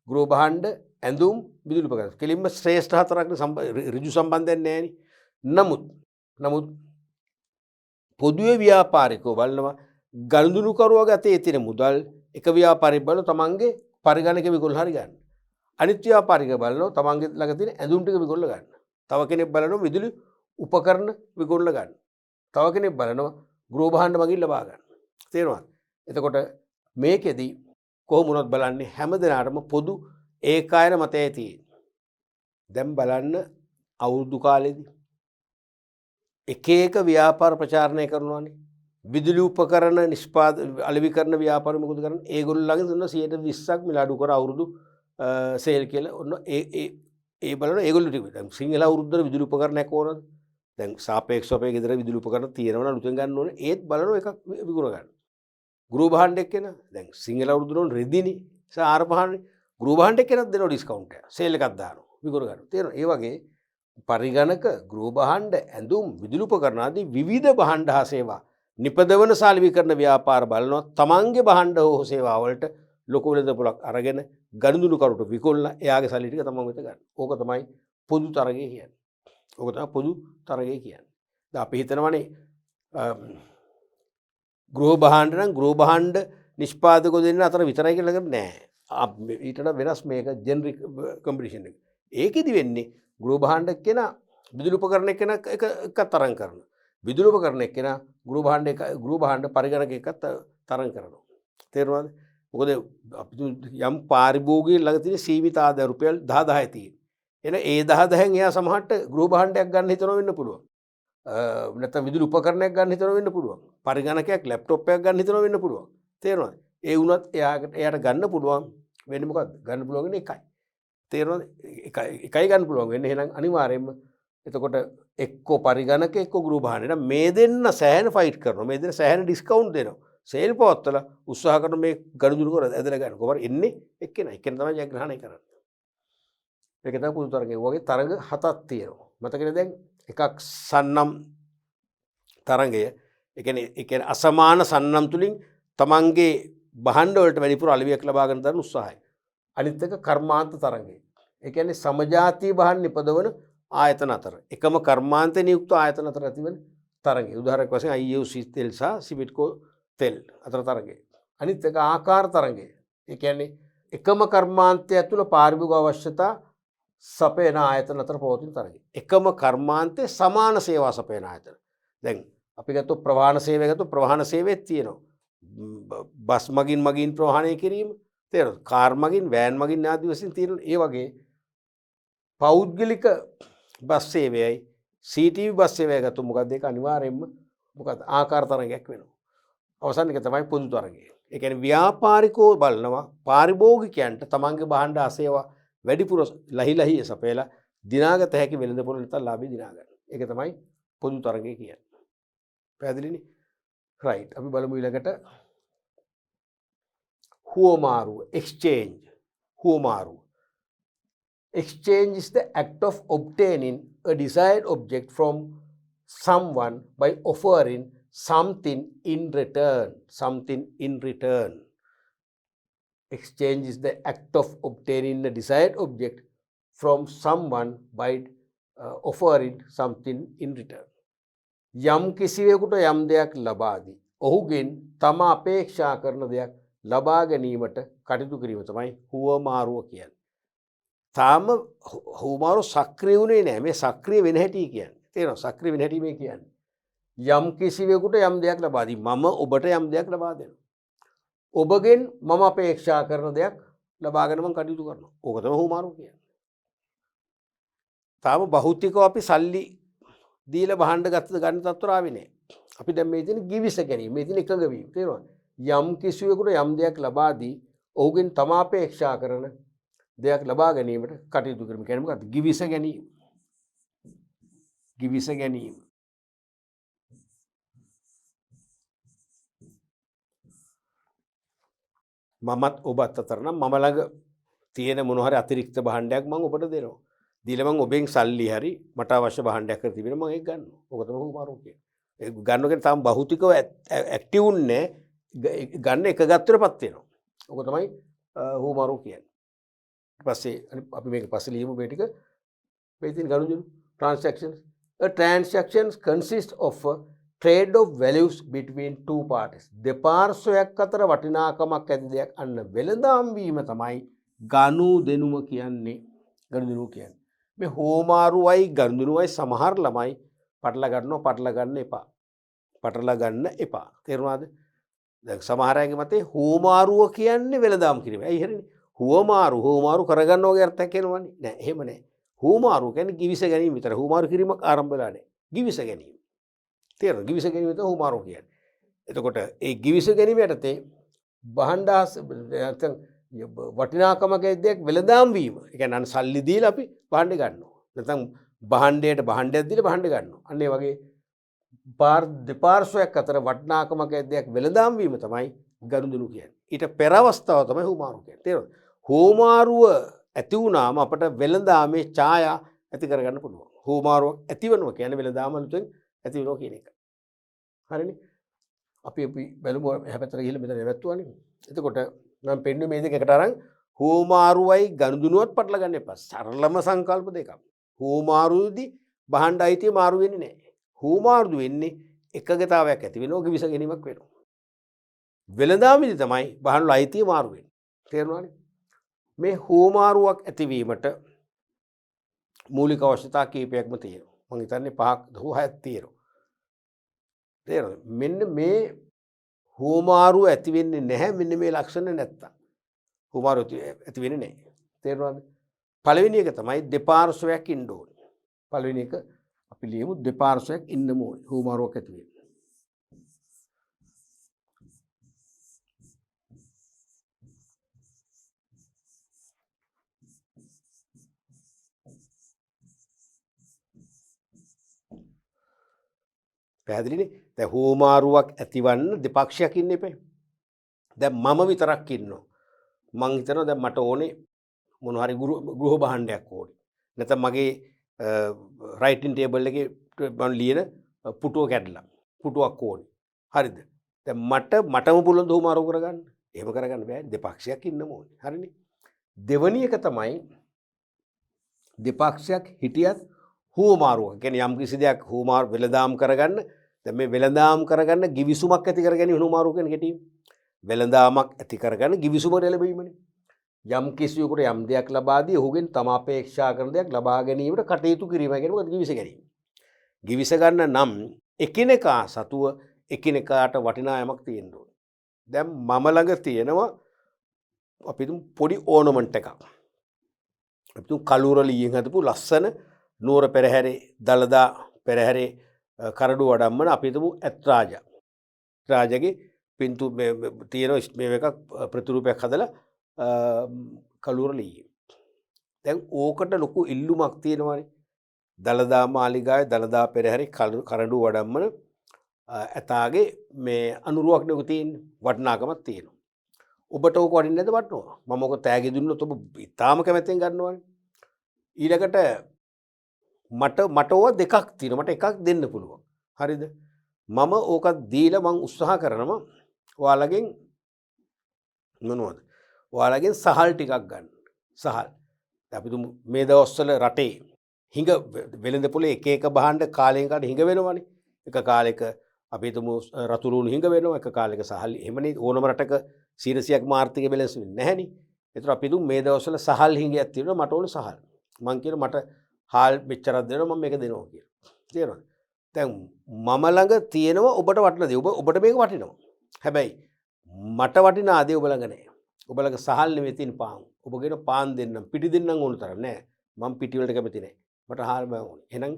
ගෘහ භාණ්ඩ, ඇඳුම්, විදුලි උපකරණ. කෙලින්ම ශ්‍රේෂ්ඨ හතරක්නේ ඍජු සම්බන්ධයක් නැහැ නේ. නමුත් පොදුවේ ව්‍යාපාරිකව බලනවා ගනුදෙනුකරුවගේ අතේ තියෙන මුදල් එක ව්‍යාපාරික බලන තමන්ගේ පරිගණක විකුණලා හරි ගන්න. අනිත් ව්‍යාපාරික බලනවා තමන්ගේ ළඟ තියෙන ඇඳුම් ටික විකුණලා ගන්න. තව කෙනෙක් බලනවා විදුලි උපකරණ විකුණලා ගන්න. තව කෙනෙක් බලනවා ගෘහ භාණ්ඩ මගින් ලබා ගන්න. තේරෙනවද? එතකොට මේකෙදි කොහොම වුණත් බලන්නේ හැම දිනාටම පොදු ඒකායන මතයයි තියෙන්නේ. දැන් බලන්න අවුරුදු කාලෙදී එක එක ව්‍යාපාර ප්‍රචාරණය කරනවානේ. විදුලි උපකරණ අලෙවි කරන ව්‍යාපාර මොකද කරන්නේ? ඒගොල්ලෝ ළඟ දුන්න 120ක් මිල අඩු කර අවුරුදු සේල් කියලා ඔන්න ඒ බලන ඒගොල්ලෝ ටික. දැන් සිංහල අවුරුද්දට විදුලි උපකරණයක් ඕනද? දැන් සාපේක්ෂව අපේ ගෙදර විදුලි උපකරණ තියෙනවා නම් ලුතෙන් ගන්න ඕනේ. ඒත් බලනවා එකක් විකුණ ගන්න. ගෘහ භාණ්ඩයක් කියන දැන් සිංහල අවුරුද්දට ඕන රෙදිනේ සාර පහන්නේ. ගෘහ භාණ්ඩයක් කෙනත් දෙනවා ඩිස්කවුන්ට් එක. සේල් එකක් දානවා. විකුණ ගන්න. තේරෙනවද? ඒ වගේ පරිගණක, ගෘහ භාණ්ඩ, ඇඳුම්, විදුලි උපකරණ ආදී විවිධ භාණ්ඩ හා සේවා නිපදවන සාලවිකරණ ව්‍යාපාර බලනවා තමන්ගේ භාණ්ඩ හෝ සේවා වලට ලොකු වෙළඳපොළක් අරගෙන ගනුදෙනුකරුට විකුණලා එයාගේ සල්ලි ටික තමන් වෙත ගන්න. ඕක තමයි පොදු තරගය කියන්නේ. ඕක තමයි පොදු තරගය කියන්නේ. දැන් අපි හිතනවානේ ගෘහ භාණ්ඩ නම් ගෘහ භාණ්ඩ නිෂ්පාදකයෝ දෙන්න අතර විතරයි කියලා නෑ. ඊට වෙනස් මේක ජෙනරික් කම්පිටිෂන් එක. ඒකෙදි වෙන්නේ ගෘහ භාණ්ඩ කෙනා විදුලි උපකරණ කෙනා එක තරම් කරනවා. විදුලි උපකරණ කෙනා ගෘහ භාණ්ඩ පරිගණක එකක් තරම් කරනවා. තේරුණාද? මොකද අපි යම් පාරිභෝගිකයෙක් ළඟ තියෙන සීමිත ආදාය රුපියල් 10,000යි තියෙන්නේ. එන ඒ 10,000න් එයා සමහරට ගෘහ භාණ්ඩයක් ගන්න හිතනවා වෙන්න පුළුවන්. නැත්නම් විදුලි උපකරණයක් ගන්න හිතනවා වෙන්න පුළුවන්. පරිගණකයක් ලැප්ටොප් එකක් ගන්න හිතනවා වෙන්න පුළුවන්. තේරුණාද? ඒ වුණත් එයාට ගන්න පුළුවන් වෙන්නේ මොකද්ද? ගන්න පුළුවන් වෙන්නේ එකයි. තේරෙනවද? එකයි ගන්න පුළුවන් වෙන්නේ. එහෙනම් අනිවාර්යයෙන්ම එතකොට එක්කෝ පරිගණක එක්කෝ ගෘහ භාණ්ඩ. එහෙනම් මේ දෙන්න සෑහෙන ෆයිට් කරනවා. මේ දෙන්න සෑහෙන ඩිස්කවුන්ට් දෙනවා. සේල් පවත්වලා උත්සාහ කරන මේ ගනුදෙනු කර ඇදලා ගන්න. කොහොමද එන්නේ? එක්කෙනා තමයි ජයග්‍රහණය කරන්නේ. ඒක තමයි පුදු තරගය. වගේ තරග හතක් තියෙනවා. මතකනේ දැන් එකක් සන්නම් තරගය. ඒ කියන්නේ අසමාන සන්නම් තුලින් තමන්ගේ භාණ්ඩ වලට වැඩිපුර අලෙවියක් ලබා ගන්න දරන උත්සාහය. අනිත් එක කර්මාන්ත තරගය. ඒ කියන්නේ සමජාතීය භාණ්ඩ නිපදවන ආයතන අතර එකම කර්මාන්තයෙන් යුක්ත ආයතන අතර ඇතිවන තරගය. උදාහරණයක් වශයෙන් IUC තෙල් සහ සිවිට්කෝ තෙල් අතර තරගය. අනිත් එක ආකාර තරගය. ඒ කියන්නේ එකම කර්මාන්තය ඇතුළ පාරිභෝගික අවශ්‍යතා සපයන ආයතන අතර පවතින තරගය. එකම කර්මාන්තයේ සමාන සේවා සපයන ආයතන. දැන් අපි ගත්තොත් ප්‍රවාහන සේවය ගත්තොත් ප්‍රවාහන සේවයක් තියෙනවා. බස් මගින් ප්‍රවාහනය කිරීම, තේරෙනවද? කාර් මගින්, වෑන් මගින් ආදී වශයෙන් තියෙන ඒ වගේ පෞද්ගලික බස් සේවයයි CTV බස් සේවය ගත්තොත් මොකක්ද ඒක අනිවාර්යයෙන්ම මොකක්ද ආකාර තරගයක් වෙනවා. අවසන් එක තමයි පොදු තරගය. ඒ කියන්නේ ව්‍යාපාරිකෝ බලනවා පාරිභෝගිකයන්ට තමන්ගේ භාණ්ඩ ආසේවා වැඩිපුර ලහිලහිය සපයලා දිනාගත හැකි වෙළඳපොළ නැත්නම් ලාභය දිනා ගන්න. ඒක තමයි පොදු තරගය කියන්නේ. පැහැදිලිනේ? රයිට්. අපි බලමු ඊළඟට හුවමාරුව exchange. හුවමාරුව. Exchange is the act of obtaining a desired object from someone by offering something in return. Something in return. Exchange is the act of obtaining a desired object from someone by offering something in return. යම් කිසිවෙකුට යම් දෙයක් ලබා දී ඔහුගෙන් තම අපේක්ෂා කරන දෙයක් ලබා ගැනීමට කටයුතු කිරීම තමයි හුවමාරුව කියන්නේ. තාම හුවමාරුව සක්‍රිය වුණේ නැහැ. මේ සක්‍රිය වෙන හැටි කියන්නේ. තේරෙනවද? සක්‍රිය වෙන හැටි මේ කියන්නේ. යම් කිසිවෙකුට යම් දෙයක් ලබා දී මම ඔබට යම් දෙයක් ලබා දෙනවා. ඔබගෙන් මම අපේක්ෂා කරන දෙයක් ලබාගෙන මම කටයුතු කරනවා. ඕක තමයි හුවමාරුව කියන්නේ. තාම භෞතිකව අපි සල්ලි දීලා භාණ්ඩ ගන්න තත්ත්වර ආවේ නැහැ. අපි දැන් මේ තියෙන ගිවිස ගැනීම, මේ තියෙන එකඟ වීම. තේරෙනවද? යම් කිසිවෙකුට යම් දෙයක් ලබා දී ඔහුගෙන් තම අපේක්ෂා කරන දෙයක් ලබා ගැනීමට කටයුතු කිරීම. කියන්නේ මොකක්ද? ගිවිස ගැනීම. ගිවිස ගැනීම. මමත් ඔබත් අතර නම් මම ළඟ තියෙන මොන හරි අතිරික්ත භාණ්ඩයක් මම ඔබට දෙනවා. දීලා මම ඔබෙන් සල්ලි හරි මට අවශ්‍ය භාණ්ඩයක් කර තිබෙන මම ඒක ගන්නවා. ඔක තමයි හුමාරු කියන්නේ. ඒ ගන්න කෙනා තාම භෞතිකව ඇක්ටිව් උන්නේ ගන්න එක ගත්තටපත් වෙනවා. ඔක තමයි හුමාරු කියන්නේ. ඊට පස්සේ අපි මේක පස්සේ ලියමු මේ ටික. මේ තියෙන ගනුදෙනු transactions. A transaction consists of a trade of values between two parties. දෙපාර්ශ්වයක් අතර වටිනාකමක් ඇති දෙයක් අන්න වෙළඳාම් වීම තමයි ගනුදෙනුම කියන්නේ. ගනුදෙනුව කියන්නේ. මේ හෝමාරුවයි ගනුදෙනුවයි සමහර ළමයි පටල ගන්න එපා. තේරුණාද? දැන් සමහර අයගේ මතේ හෝමාරුව කියන්නේ වෙළඳාම් කිරීම. ඇයි හරිනේ? හෝමාරු කරගන්න ඕගේ අර්ථයක් එනවනේ. නෑ එහෙම නෑ. හෝමාරු කියන්නේ givis ගැනීම විතර. හෝමාරු කිරීමක් ආරම්භ වෙලා නෑ. givis ගැනීම. තේරෙනවද? givis ගැනීම තමයි හෝමාරු කියන්නේ. එතකොට ඒ givis ගැනීම යටතේ භාණ්ඩාස් නැත්නම් වටිනාකමක දෙයක් වෙළඳාම් වීම. ඒ කියන්නේ අන්න සල්ලි දීලා අපි භාණ්ඩ ගන්නවා. නැත්නම් භාණ්ඩයක් දීලා භාණ්ඩ ගන්නවා. අන්න ඒ වගේ දෙපාර්ශ්වයක් අතර වටිනාකමක දෙයක් වෙළඳාම් වීම තමයි ගනුදෙනු කියන්නේ. ඊට පෙර අවස්ථාව තමයි හෝමාරු කියන්නේ. තේරුණාද? හෝමාරුව ඇති වුණාම අපට වෙළඳාමේ ඡායා ඇති කරගන්න පුළුවන්. හෝමාරුවක් ඇතිවනවා කියන්නේ වෙළඳාම අලුතෙන් ඇති වෙනවා කියන එක. හරිනේ? අපි බැලුම හැපතර ගිහිල්ලා මෙතන නැවතුවානේ. එතකොට මම පෙන්නුවේ මේ දෙක එකට අරන් හෝමාරුවයි ගනුදෙනුවත් පටල ගන්න එපා. සරලම සංකල්ප දෙකක්. හෝමාරුවේදී භාණ්ඩ අයිතිය මාරු වෙන්නේ නැහැ. හෝමාරු වෙන්නේ එකගතාවයක් ඇති වෙනවා කිවිස ගැනීමක් වෙනවා. වෙළඳාමේදී තමයි භාණ්ඩ අයිතිය මාරු වෙන්නේ. තේරුණානේ? මේ හෝමාරුවක් ඇතිවීමට මූලික අවශ්‍යතා කීපයක්ම තියෙනවා. මම හිතන්නේ 5ක් 6ක් තියෙනවා. තේරෙනවද? මෙන්න මේ හෝමාරුව ඇති වෙන්නේ නැහැ මෙන්න මේ ලක්ෂණ නැත්තම්. හෝමාරුව ඇති වෙන්නේ නැහැ. තේරුණාද? පළවෙනි එක තමයි දෙපාර්ශ්වයක් ඉන්න ඕනේ. පළවෙනි එක අපි ලියමු දෙපාර්ශ්වයක් ඉන්න ඕනේ. හෝමාරුවක් ඇති වෙන්නේ. පැහැදිලිනේ? දැන් හෝමාරුවක් ඇතිවන්න දෙපක්ෂයක් ඉන්න එපේ. දැන් මම විතරක් ඉන්නවා. මං හිතනවා දැන් මට ඕනේ මොන හරි ගෘහ භාණ්ඩයක් ඕනේ. නැත්නම් මගේ රයිටින් ටේබල් එකේ මම ලියන පුටුව කැඩලා. පුටුවක් ඕනේ. හරිද? දැන් මටම පුළුවන් හෝමාරු කරගන්න. එහෙම කරගන්න බෑ. දෙපක්ෂයක් ඉන්නම ඕනේ. හරිනේ? දෙවැනි එක තමයි දෙපක්ෂයක් හිටියත් හෝමාරුව. කියන්නේ යම් කිසි දෙයක් හෝමාරු වෙළඳාම් කරගන්න. දැන් මේ වෙළඳාම් කරගන්න givisුමක් ඇති කරගන්නේ හෝමාරු කියන කෙටියෙන්. වෙළඳාමක් ඇති කරගන්න givisුමට ලැබීමනේ. යම් කිසියෙකුට යම් දෙයක් ලබා දී ඔහුගෙන් තම අපේක්ෂා කරන දෙයක් ලබා ගැනීමට කටයුතු කිරීම කියන්නේ මොකද? givis ගැනීම. givis ගන්න නම් එකිනෙකා සතුව එකිනෙකාට වටිනා යමක් තියෙන්න ඕනේ. දැන් මම ළඟ තියෙනවා අපි තුමු පොඩි ඕනමන්ට් එකක්. අපි තුමු කලුරලියෙන් හදපු ලස්සන නూరు පෙරහැරේ දලදා පෙරහැරේ කරඩු වඩම්මන අපි තුමු ඇත්රාජා. රාජගේ පින්තු තියෙන මේ එකක් ප්‍රතිරූපයක් හදලා කලුරලියේ. දැන් ඕකට ලොකු ඉල්ලුමක් තියෙනවානේ. දලදා මාලිගාවේ දලදා පෙරහැරේ කරඩු වඩම්මන ඇතාගේ මේ අනුරුවක් නෙක තියෙන වටිනාකමක් තියෙනවා. ඔබට ඕක වටින්නේ නැද්ද? වටිනවා. මම ඕක තෑගි දුන්නොත් ඔබ ඉතාලම කැමැත්තෙන් ගන්නවානේ. ඊළඟට මට ඕවා දෙකක් තියෙනවා. මට එකක් දෙන්න පුළුවන්. හරිද? මම ඕක දීලා මං උත්සාහ කරනවා ඔයාලගෙන් මොනවද? ඔයාලගෙන් සහල් ටිකක් ගන්න. සහල්. අපි තුමු මේ දවස්වල රටේ හිඟ වෙළඳ පොලේ එක එක භාණ්ඩ කාලයෙන් කාලට හිඟ වෙනවනේ. එක කාලෙක අපි තුමු රතු ලුණු හිඟ වෙනවා. එක කාලෙක සහල් එහෙමනේ ඕනම රටක 100ක් මාර්ථික බැලන්ස් වෙන්නේ නැහැනේ. ඒතර අපි තුමු මේ දවස්වල සහල් හිඟයක් තියෙනවා. මට ඕන සහල්. මං කියන මට හාල් මෙච්චරක් දෙනවා මම මේක දෙනවා කියලා. තේරෙනවද? දැන් මම ළඟ තියෙනවා ඔබට වටින දේ. ඔබට මේක වටිනවා. හැබැයි මට වටිනා දේ ඔබ ළඟ නැහැ. ඔබ ළඟ සහල් නෙවෙයි තියෙන පාන්. ඔබ කියන පාන් දෙන්නම් පිටි දෙන්නම් ඕන තරම් නෑ. මම පිටි වලට කැමති නෑ. මට හාල් බෑ ඕනේ. එහෙනම්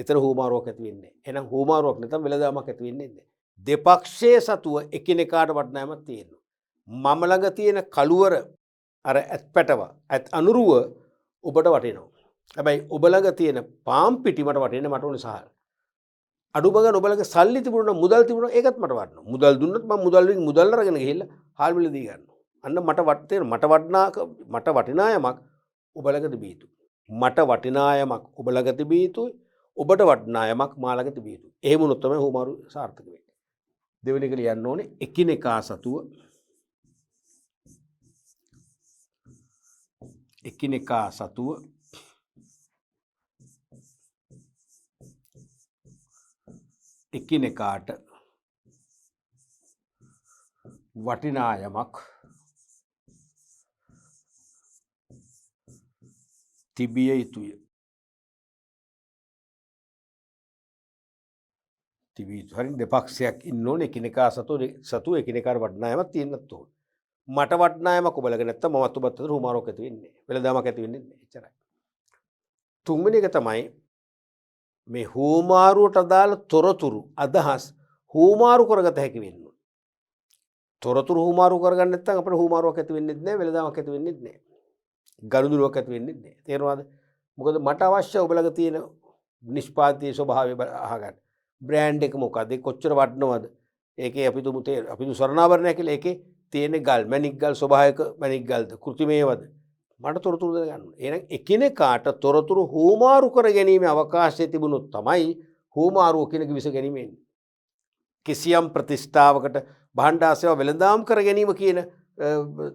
එතන හෝමාරුවක් ඇති වෙන්නේ නැහැ. එහෙනම් හෝමාරුවක් නැත්නම් වෙළඳාමක් ඇති වෙන්නේ නැහැ. දෙපක්ෂයේ සතුව එකිනෙකාට වටිනාකමක් තියෙනවා. මම ළඟ තියෙන කළුවර අර ඇත්පැටව ඇත් අනුරුව ඔබට වටිනවා. හැබැයි ඔබ ළඟ තියෙන පාම් පිටි මට වටින්නේ මට ඕනේ සහල්. අඩුම ගන්න ඔබ ළඟ සල්ලි තිබුණා මුදල් තිබුණා ඒකත් මට වටිනවා. මුදල් දුන්නොත් මම මුදල් අරගෙන ගිහිල්ලා හාල් මිල දී ගන්නවා. අන්න මට මට වටිනා යමක් ඔබ ළඟ තිබිය යුතුයි. මට වටිනා යමක් ඔබ ළඟ තිබිය යුතුයි. ඔබට වටිනා යමක් මා ළඟ තිබිය යුතුයි. එහෙම වුණොත් තමයි හුවමාරු සාර්ථක වෙන්නේ. දෙවෙනි එක ලියන්න ඕනේ එකිනෙකා සතුව එකිනෙකාට වටිනා යමක් තිබිය යුතුය. හරි දෙපක්ෂයක් ඉන්න ඕනේ එකිනෙකා සතුව එකිනෙකාට වටිනා යමක් තියෙන්නත් ඕනේ. මට වටිනා යමක් ඔබ ළඟ නැත්නම් මමත් ඔබත් අතර හුවමාරුවක් ඇති වෙන්නේ නැහැ. වෙලදාමක් ඇති වෙන්නේ නැහැ. එච්චරයි. තුන්වෙනි එක තමයි මේ හුවමාරුවට අදාළ තොරතුරු අදහස් හුවමාරු කරගත හැකි වෙන්න ඕනේ. තොරතුරු හුවමාරු කරගන්න නැත්නම් අපිට හුවමාරුවක් ඇති වෙන්නේ නැහැ. වෙලදාමක් ඇති වෙන්නේ නැහැ. ගනුදෙනුවක් ඇති වෙන්නේ නැහැ. තේරෙනවද? මොකද මට අවශ්‍ය ඔබ ළඟ තියෙන නිෂ්පාදනීය ස්වභාවය අහගන්න. බ්‍රෑන්ඩ් එක මොකක්ද? කොච්චර වටිනවද? ඒකේ අපි තුමු ස්වර්ණාභරණයක් කියලා ඒකේ තියෙන ගල් මැණික් ගල් ස්වභාවික මැණික් ගල්ද කෘත්‍රිමේවද? මට තොරතුරු දැනගන්න ඕනේ. එහෙනම් එකිනෙකාට තොරතුරු හුවමාරු කර ගැනීමේ අවකාශය තිබුණොත් තමයි හුවමාරුව කියන කිවිස ගැනීම එන්නේ. කිසියම් ප්‍රතිෂ්ඨාවකට භාණ්ඩ ආසේවා වෙළඳාම් කර ගැනීම කියන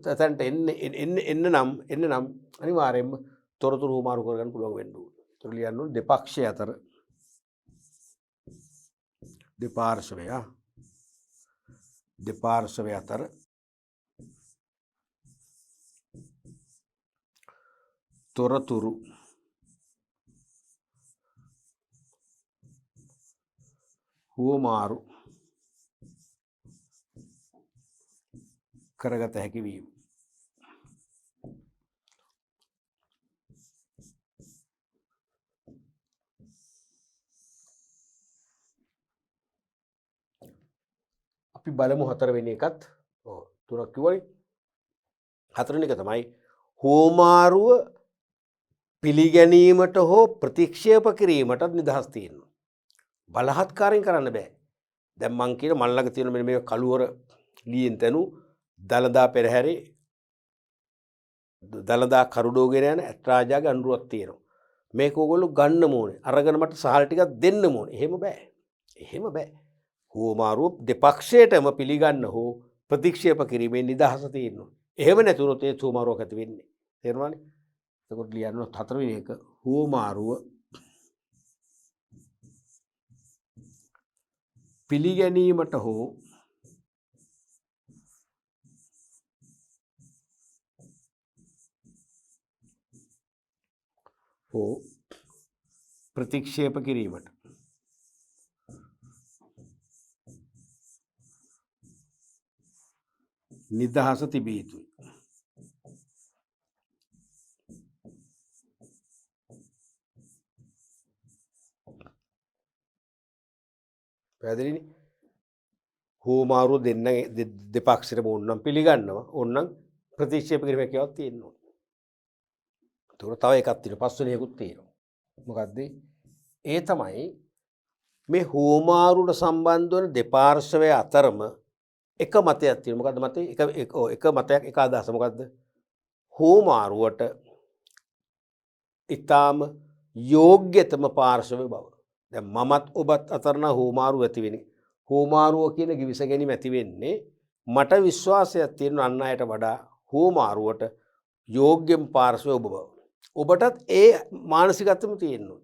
තැනට එන්න නම් අනිවාර්යයෙන්ම තොරතුරු හුවමාරු කරගන්න පුළුවන් වෙන්න ඕනේ. ඒතර ලියන්න ඕනේ දෙපක්ෂය අතර දෙපාර්ශවය අතර තොරතුරු හුවමාරු කරගත හැකි වීම. අපි බලමු හතරවෙනි එකත්. තුනක් කිව්වනේ. හතරවෙනි එක තමයි හුවමාරුව පිළිගැනීමට හෝ ප්‍රතික්ෂේප කිරීමට නිදහස් තියෙනවා. බලහත්කාරයෙන් කරන්න බෑ. දැන් මං කියන මල් ළඟ තියෙන මෙන්න මේ කළුවර ලියෙන් තනු දලදා පෙරහැරේ දලදා කරුඩෝගෙන යන ඇත්රාජාගේ අඬුවක් තියෙනවා. මේක ඕගොල්ලෝ ගන්න ඕනේ. අරගෙන මට සහල් ටිකක් දෙන්න ඕනේ. එහෙම බෑ. හුවමාරුව දෙපක්ෂයටම පිළිගන්න හෝ ප්‍රතික්ෂේප කිරීමේ නිදහස තියෙනවා. එහෙම නැතුනොත් ඒ හුවමාරුවක් ඇති වෙන්නේ. තේරුණානේ? එතකොට ලියන්න හතරවෙනි එක හුවමාරුව පිළිගැනීමට හෝ ප්‍රතික්ෂේප කිරීමට නිදහස තිබිය යුතුයි. පැහැදිලිනේ? හුවමාරුව දෙපක්ෂෙටම ඕනනම් පිළිගන්නවා. ඕනනම් ප්‍රතික්ෂේප කිරීමක් කියවක් තියෙනවා. ඒකට තව එකක් තියෙනවා. පස්වෙනි එකකුත් තියෙනවා. මොකද්ද? ඒ තමයි මේ හුවමාරුවට සම්බන්ධ වන දෙපාර්ශවය අතරම එක මතයක් තියෙනවා. මොකද්ද මතය? එක මතයක් එක අදහස මොකද්ද? හුවමාරුවට ඊටාම යෝග්‍යතම පාර්ශවය බව. දැන් මමත් ඔබත් අතර නම් හුවමාරුව ඇති වෙන්නේ. හුවමාරුව කියන කිවිස ගැනීම ඇති වෙන්නේ මට විශ්වාසයක් තියෙන අන් අයට වඩා හුවමාරුවට යෝග්‍යම පාර්ශවය ඔබ බව. ඔබටත් ඒ මානසිකත්වම තියෙනවා.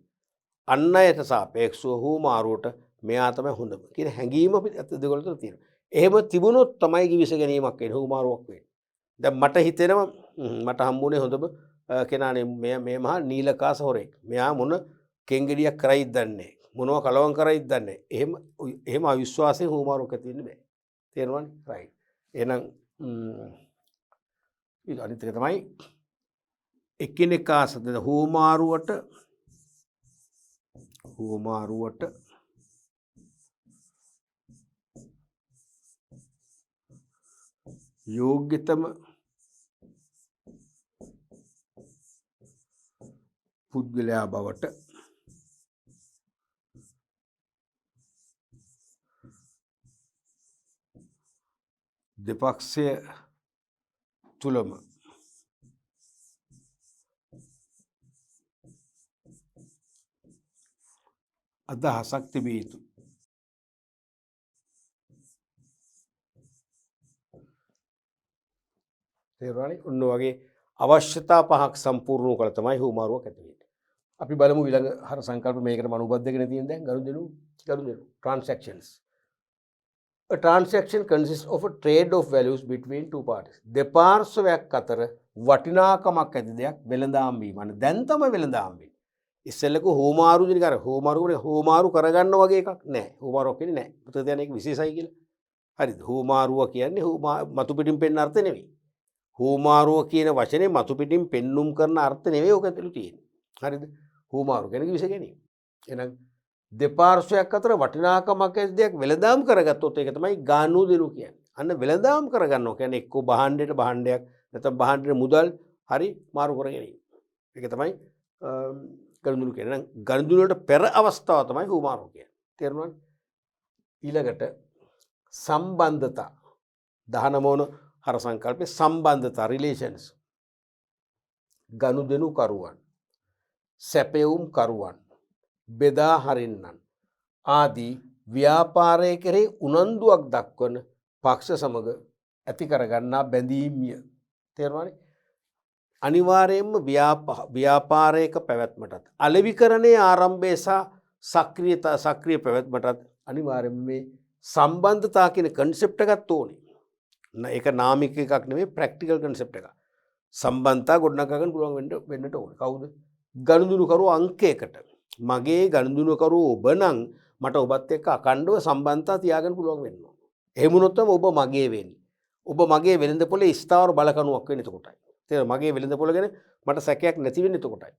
අන් අයට සාපේක්ෂව හුවමාරුවට මෙයා තමයි හොඳම කියන හැඟීම අපි දෙගොල්ලෝ තුළ තියෙනවා. එහෙම තිබුණොත් තමයි කිවිස ගැනීමක් වෙන්නේ හුවමාරුවක් වෙන්නේ. දැන් මට හිතෙනවා මට හම්බුනේ හොඳම කෙනානේ මේ මහා නීලකාස හොරෙක්. මෙයා මොන කෙන්ගෙඩියක් කරයිද දන්නේ මොනවා කලවම් කරයිද දන්නේ. එහෙම අවිශ්වාසයෙන් හුවමාරුවක් ඇති වෙන්න බෑ. තේරුණානේ? රයිට්. එහෙනම් අනිත් එක තමයි එකිනෙකා සතර හුවමාරුවට යෝග්‍යතම පුද්ගලයා බවට දෙපක්ෂය තුළම අදහසක් තිබිය යුතු. තේරුණානේ? ඔන්න වගේ අවශ්‍යතා පහක් සම්පූර්ණ කළ තමයි හුවමාරුවක් ඇති වෙන්නේ. අපි බලමු ඊළඟ හර සංකල්ප මේකටම අනුබද්ධගෙන තියෙන දැන් ගනුදෙනු transactions. A transaction consists of a trade of values between two parties. දෙපාර්ශ්වයක් අතර වටිනාකමක් ඇති දෙයක් වෙළඳාම් වීම. අන්න දැන් තමයි වෙළඳාම් වෙන්නේ. ඉස්සෙල්ලක හුවමාරු දෙන කර හුවමාරු කරගන්න වගේ එකක් නෑ. හුවමාරුවක් කියන්නේ නෑ. පුතේ දැන් ඒක විශේෂයි කියලා. හරිද? හුවමාරුව කියන්නේ මතු පිටින් පෙන්න අර්ථ නෙවෙයි. හුවමාරුව කියන වචනේ මතු පිටින් පෙන්눔 කරන අර්ථ නෙවෙයි ඔක ඇතුළේ තියෙන්නේ. හරිද? හුවමාරු කියන්නේ විශේෂ ගැනීම. එහෙනම් දෙපාර්ශ්වයක් අතර වටිනාකමක් ඇති දෙයක් වෙළඳාම් කරගත්තොත් ඒක තමයි ගනුදෙනු කියන්නේ. අන්න වෙළඳාම් කරගන්නවා කියන්නේ එක්කෝ භාණ්ඩයට භාණ්ඩයක් නැත්නම් භාණ්ඩයට මුදල් හරි මාරු කර ගැනීම. ඒක තමයි ගනුදෙනු කියන්නේ. නම් ගනුදෙනු වලට පෙර අවස්ථාව තමයි හුවමාරු කියන්නේ. තේරුණාද? ඊළඟට සම්බන්ධතා 19 වන හර සංකල්පේ සම්බන්ධතා රිලේෂන්ස්. ගනුදෙනු කරුවන් සැපයුම් කරුවන් බෙදා හරින්නන් ආදී ව්‍යාපාරය කෙරෙහි උනන්දුවක් දක්වන පක්ෂ සමග ඇති කරගන්නා බැඳීම්ය. තේරුණානේ? අනිවාර්යයෙන්ම ව්‍යාපාරයක පැවැත්මටත් අලෙවිකරණයේ ආරම්භය සහ සක්‍රිය පැවැත්මටත් අනිවාර්යයෙන්ම මේ සම්බන්ධතා කියන කන්සෙප්ට් එකක් ඕනේ. ඒක නාමික එකක් නෙමෙයි ප්‍රැක්ටිකල් කන්සෙප්ට් එකක්. සම්බන්ධතා ගොඩනගා ගන්න පුළුවන් වෙන්නට ඕනේ. කවුද? ගනුදෙනුකරුව අංකයකට. මගේ ගනුදෙනුකරුව ඔබ නම් මට ඔබත් එක්ක අකණ්ඩව සම්බන්ධතා තියාගන්න පුළුවන් වෙන්න ඕනේ. එහෙම වුණොත් තමයි ඔබ මගේ වෙන්නේ. ඔබ මගේ වෙළඳ පොලේ ස්ථාවර බලකණුවක් වෙන්නේ එතකොටයි. තේරෙනවද? මගේ වෙළඳ පොල ගැන මට සැකයක් නැති වෙන්නේ එතකොටයි.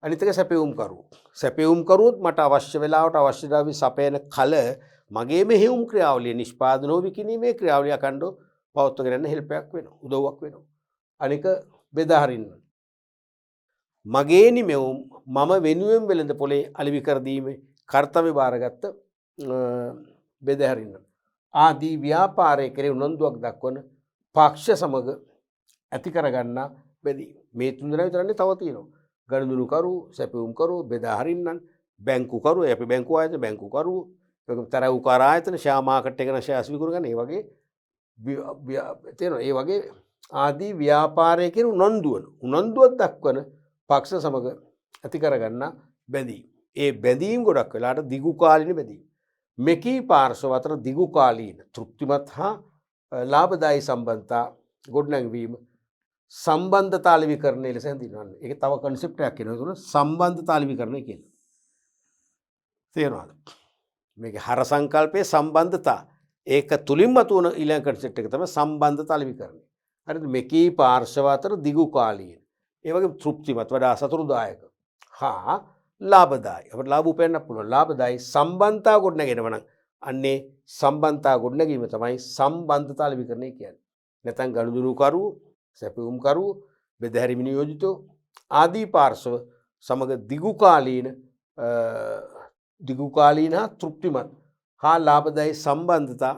අනිත් එක සැපයුම් කරුවෝ. සැපයුම් කරුවොත් මට අවශ්‍ය වෙලාවට අවශ්‍ය ද්‍රව්‍ය සපයන කල මගේ මෙහෙයුම් ක්‍රියාවලිය නිෂ්පාදන හෝ විකිණීමේ ක්‍රියාවලිය අකණ්ඩව පවත්වාගෙන යන්න හෙල්පයක් වෙනවා. උදව්වක් වෙනවා. අනික බෙදා හරින්න. මගේ නිමෙවුම් මම වෙනුවෙන් වෙළඳ පොලේ අලෙවි කර දීමේ කර්තව්‍ය බාරගත්ත බෙදා හරින්න. ආදී ව්‍යාපාරයේ කෙරෙහි උනන්දුවක් දක්වන පක්ෂ සමග ඇති කරගන්නා බැඳීම. මේ තුන් දෙනා විතරනේ තව තියෙනවා. ගනුදෙනු කරු, සැපයුම් කරු, බෙදා හරින්නන්, බැංකු කරු, අපි බැංකු ආයතන බැංකු කරු, තරවුකාර ආයතන, ෂෙයා මාකට් එක ෂෙයාස් විකුණ ගන්න, ඒ වගේ තියෙනවා. ඒ වගේ ආදී ව්‍යාපාරයේ කෙරෙහි උනන්දුවක් දක්වන පක්ෂ සමග ඇති කරගන්න බැඳීම්. ඒ බැඳීම් ගොඩක් වෙලාට දිගු කාලීන බැඳීම්. මෙකී පාර්ශ්ව අතර දිගු කාලීන තෘප්තිමත් හා ලාභදායී සම්බන්ධතා ගොඩනැගවීම සම්බන්ධතා අලෙවිකරණය ලෙස හඳුන්වන්නේ. ඒක තව කන්සෙප්ට් එකක් කියනවා. ඒක සම්බන්ධතා අලෙවිකරණය කියලා. තේරෙනවද? මේකේ හර සංකල්පයේ සම්බන්ධතා ඒක තුලින් මතුවන ඊළඟ කන්සෙප්ට් එක තමයි සම්බන්ධතා අලෙවිකරණය. හරිද? මෙකී පාර්ශ්ව අතර දිගු කාලීන ඒ වගේ තෘප්තිමත් වඩා සතුටුදායක හා ලාභදායී අපිට ලාභ උපයන්න පුළුවන් ලාභදායී සම්බන්ධතා ගොඩනගෙනවා නම් අන්නේ සම්බන්ධතා ගොඩනැගීම තමයි සම්බන්ධතා අලෙවිකරණය කියන්නේ. නැත්නම් ගනුදෙනු කරුවෝ, සැපයුම් කරුවෝ, බෙදාහැරීම නියෝජිතෝ ආදී පාර්ශ්ව සමග දිගු කාලීන හා තෘප්තිමත් හා ලාභදායී සම්බන්ධතා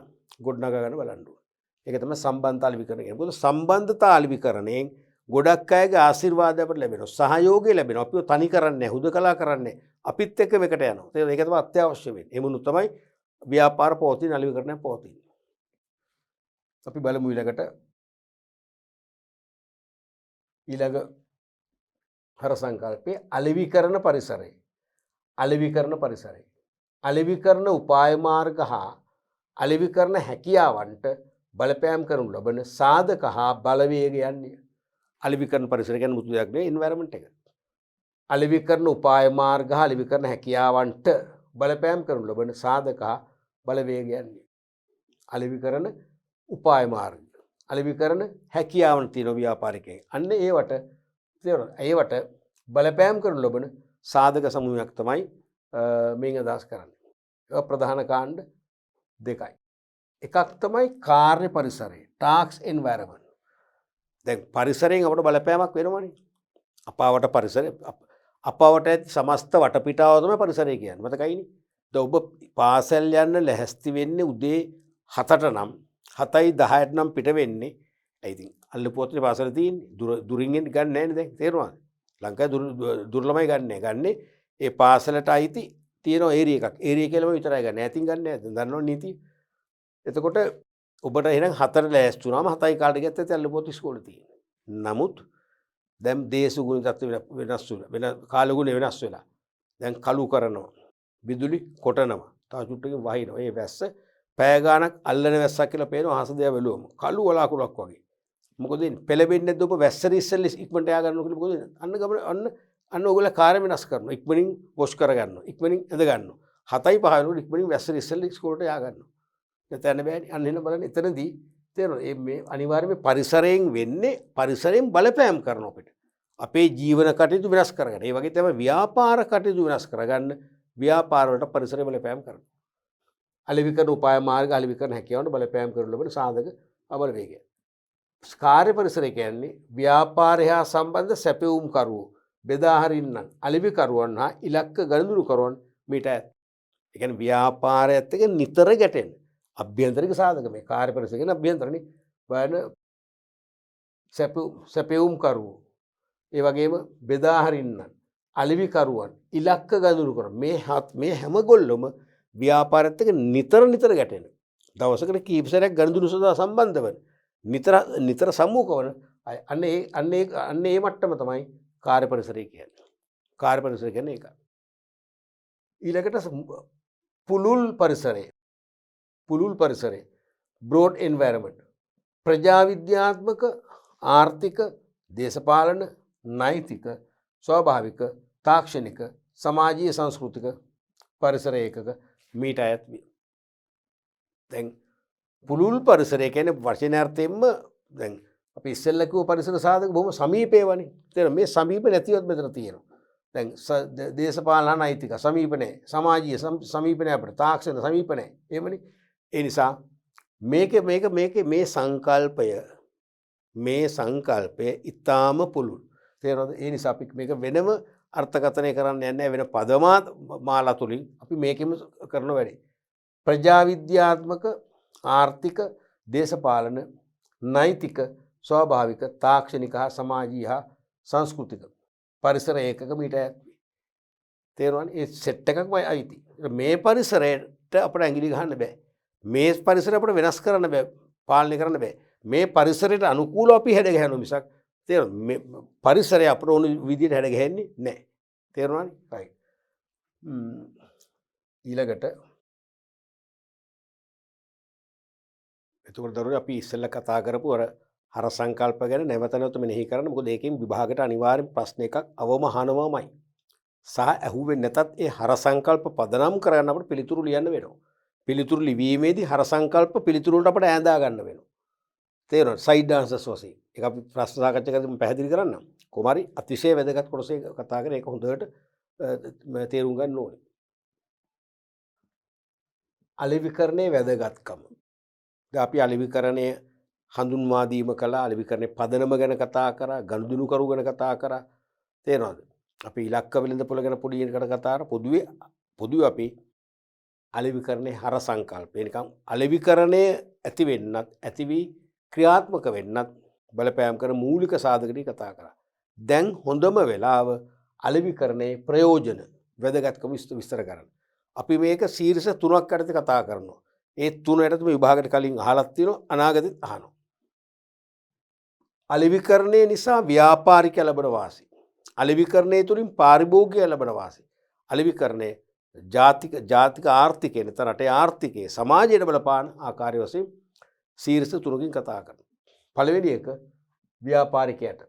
ගොඩනගා ගන්න බලන්න ඕනේ. ඒක තමයි සම්බන්ධතා අලෙවිකරණය කියන්නේ. මොකද සම්බන්ධතා අලෙවිකරණයෙන් ගොඩක් අයගේ ආශිර්වාද අපිට ලැබෙනවා. සහයෝගය ලැබෙනවා. අපිව තනි කරන්නේ නැහැ, හුදකලා කරන්නේ නැහැ. අපිත් එක්ක මේකට යනවා. ඒක තමයි අත්‍යවශ්‍ය වෙන්නේ. එමුණු තමයි ව්‍යාපාර පවතින අලෙවිකරණය පවතින්නේ. අපි බලමු ඊළඟ හර සංකල්පයේ අලෙවිකරණ පරිසරය. අලෙවිකරණ උපාය මාර්ග හා අලෙවිකරණ හැකියාවන්ට බලපෑම් කරනු ලබන සාධක හා බලවේගයන්ය. අලෙවිකරණ පරිසරය කියන්නේ මුතු දෙයක් නෙවෙයි එන්වයරන්මන්ට් එක. අලෙවිකරණ උපාය මාර්ග හා අලෙවිකරණ හැකියාවන්ට බලපෑම් කරනු ලබන සාධක හා බලවේගයන්ය. අලෙවිකරණ උපාය මාර්ග අලෙවිකරණ හැකියාවන් තියෙන ව්‍යාපාරිකයෙක්. අන්න ඒවට බලපෑම් කරනු ලබන සාධක සමූහයක් තමයි මේක අදහස් කරන්නේ. ඒක ප්‍රධාන කාණ්ඩ දෙකයි. එකක් තමයි කාර්ය පරිසරය, ටාස්ක් එන්වයරන්මන්ට්. දැන් පරිසරයෙන් අපට බලපෑමක් වෙනවනේ. අපාවට පරිසරය අපාවට ඇති සමස්ත වටපිටාව තමයි පරිසරය කියන්නේ. මතකයිනේ. දැන් ඔබ පාසල් යන්න ලැහැස්ති වෙන්නේ උදේ 7ට නම් 7යි 10ට නම් පිට වෙන්නේ ඉතින් අල්ලපුවත්නේ පාසල තියෙන්නේ දුරින් ගන්න නැහැ නේ දැන් තේරුණාද? ලංකාවේ දුර ළමයි ගන්නේ ඒ පාසලට අයිති තියෙන ඒරියා එකක්. ඒරියා කියලාම විතරයි ගන්න. ඈතින් ගන්න නැහැ. දන්නවනේ නීතිය. එතකොට ඔබට එහෙනම් 4 ලෑස්ති වුණාම 7යි කාලට ගියත් අල්ලපුවත් ඉස්කෝලේ තියෙනවා. නමුත් දැන් දේශගුණ තත්ත්ව වෙනස් වෙන කාලගුණ වෙනස් වෙලා. දැන් කළු කරනවා. විදුලි කොටනවා. තව චුට්ටකින් වහිනවා. ඒ වැස්ස පෑ ගානක් අල්ලන වැස්සක් කියලා පේනවා අහස දිහා බැලුවම. කළු වලාකුළක් වගේ. මොකද වෙන්නේ? පෙළෙන්නේ නැද්ද ඔබ වැස්සට ඉස්සෙල්ලා ඉක්මනට යා ගන්නවා කියලා මොකද වෙන්නේ? අන්න ගමන අන්න ඔයගොල්ලෝ කාර්ය වෙනස් කරනවා. ඉක්මනින් වොෂ් කර ගන්නවා. ඉක්මනින් ඇඳ ගන්නවා. 7යි 5 වෙනකොට ඉක්මනින් වැස්සට ඉස්සෙල්ලා ඉස්කෝලේට යා ගන්නවා. නැත්නම් බෑනේ. අන්න එන්න බලන්න එතනදී තේරෙනවා මේ අනිවාර්යයෙන්ම පරිසරයෙන් වෙන්නේ පරිසරයෙන් බලපෑම් කරන අපිට. අපේ ජීවන කටයුතු වෙනස් කරගන්න. ඒ වගේ තමයි ව්‍යාපාර කටයුතු වෙනස් කරගන්න ව්‍යාපාර වලට පරිසරය බලපෑම් කරනවා. අලෙවිකරන උපාය මාර්ග අලෙවිකරන හැකියාවට බලපෑම් කරන ලබන සාධක අබල වේගය. කාර්ය පරිසරය කියන්නේ ව්‍යාපාරය හා සම්බන්ධ සැපයුම් කරුවෝ බෙදා හරින්නන් අලෙවිකරුවන් හා ඉලක්ක ගණනුකරුවන් මීට ඇත්. ඒ කියන්නේ ව්‍යාපාරයත් එක්ක නිතර ගැටෙන අභ්‍යන්තරික සාධක මේ කාර්ය පරිසරය කියන අභ්‍යන්තරනේ වයන සැපයුම් කරුවෝ ඒ වගේම බෙදා හරින්නන් අලෙවිකරුවන් ඉලක්ක ගණනුකරුවන් මේ හැම ගොල්ලොම ව්‍යාපාරයත් එක්ක නිතර ගැටෙන. දවසකට කීප සැරයක් ගණදුණු සඳහා සම්බන්ධ වෙන. නිතර සම්මුඛ වන අන්න ඒ මට්ටම තමයි කාර්ය පරිසරය කියන්නේ. කාර්ය පරිසරය කියන්නේ ඒක. ඊළඟට පුළුල් පරිසරය බ්‍රෝඩ් එන්වයරන්මන්ට් ප්‍රජා විද්‍යාත්මක ආර්ථික දේශපාලන නෛතික ස්වාභාවික තාක්ෂණික සමාජීය සංස්කෘතික පරිසර ඒකක මීට අයත් වේ. දැන් පුළුල් පරිසරය කියන්නේ වචනාර්ථයෙන්ම දැන් අපි ඉස්සෙල්ලා කිව්ව පරිසර සාධක බොහොම සමීපේවනේ. තේරෙනවද? මේ සමීප නැතිවත් මෙතන තියෙනවා. දැන් දේශපාලන නෛතික සමීප නැහැ. සමාජීය සමීප නැහැ අපිට. තාක්ෂණ සමීප නැහැ. එහෙමනේ. ඒ නිසා මේ සංකල්පය ඊටාම පුළුල්. තේරෙනවද? ඒ නිසා අපි මේක වෙනම අර්ථකථනය කරන්න යන්නේ නැහැ. වෙන පදමාලා තුලින් අපි මේකෙම කරන වැඩේ. ප්‍රජා විද්‍යාත්මක ආර්ථික දේශපාලන නෛතික ස්වාභාවික තාක්ෂණික හා සමාජීය හා සංස්කෘතික පරිසර ඒකක මීට තේරුණානේ. ඒ සෙට් එකක්මයි අයිති. මේ පරිසරයට අපිට ඇඟිලි ගහන්න බෑ. මේ පරිසරය අපිට වෙනස් කරන්න බෑ. පාලනය කරන්න බෑ. මේ පරිසරයට අනුකූලව අපි හැඩ ගැහෙනවා මිසක් තේරුණාද? මේ පරිසරය අපිට ඕන විදිහට හැඩ ගැහෙන්නේ නැහැ. තේරුණානේ? රයිට්. ඊළඟට එතකොට දරුවෝ අපි ඉස්සෙල්ලා කතා කරපු අර හර සංකල්ප ගැන නැවත නැවත මෙනෙහි කරන්න. මොකද ඒකෙන් විභාගයට අනිවාර්යෙන් ප්‍රශ්න එකක් අවම අහනවාමයි. සහ ඇහුවෙන්නේ නැතත් ඒ හර සංකල්ප පදනම් කරගන්න අපිට පිළිතුරු ලියන්න වෙනවා. පිළිතුරු ලිවීමේදී හර සංකල්ප පිළිතුරු වලට අපිට ඈඳා ගන්න වෙනවා. තේරෙනවද? සයිඩ් ආන්සර්ස් වශයෙන්. ඒක අපි ප්‍රශ්න සාකච්ඡා කරද්දී මම පැහැදිලි කරන්නම්. කොහොමරි අතිශය වැදගත් කොටසේ කතා කරේ ඒක හොඳට තේරුම් ගන්න ඕනේ. අලෙවිකරණයේ වැදගත්කම. දැන් අපි අලෙවිකරණය හඳුන්වා දීම කළා, අලෙවිකරණයේ පදනම ගැන කතා කරා, ගනුදෙනු කරු ගැන කතා කරා. තේරෙනවද? අපි ඉලක්ක වෙළඳපොළ ගැන පොඩි එකට කතා කරා. පොදුවේ අපි අලෙවිකරණයේ හර සංකල්ප. එනිකම් අලෙවිකරණය ඇති වෙන්නත්, ඇති වී ක්‍රියාත්මක වෙන්නත් බලපෑම් කරන මූලික සාධක ටික කතා කරා. දැන් හොඳම වෙලාව අලෙවිකරණයේ ප්‍රයෝජන වැදගත්කම විස්තර කරන්න. අපි මේක ශීර්ෂ 3ක් යටතේ කතා කරනවා. ඒ 3 යටතේ මේ විභාගයට කලින් අහලක් තියෙනවා, අනාගතෙත් අහනවා. අලෙවිකරණය නිසා ව්‍යාපාරිකය ලබන වාසි. අලෙවිකරණය තුළින් පාරිභෝගිකය ලබන වාසි. අලෙවිකරණය ජාතික ආර්ථිකය නැත්නම් රටේ ආර්ථිකයේ සමාජයට බලපාන ආකාරය වශයෙන් ශීර්ෂ 3කින් කතා කරනවා. පළවෙනි එක ව්‍යාපාරිකයට.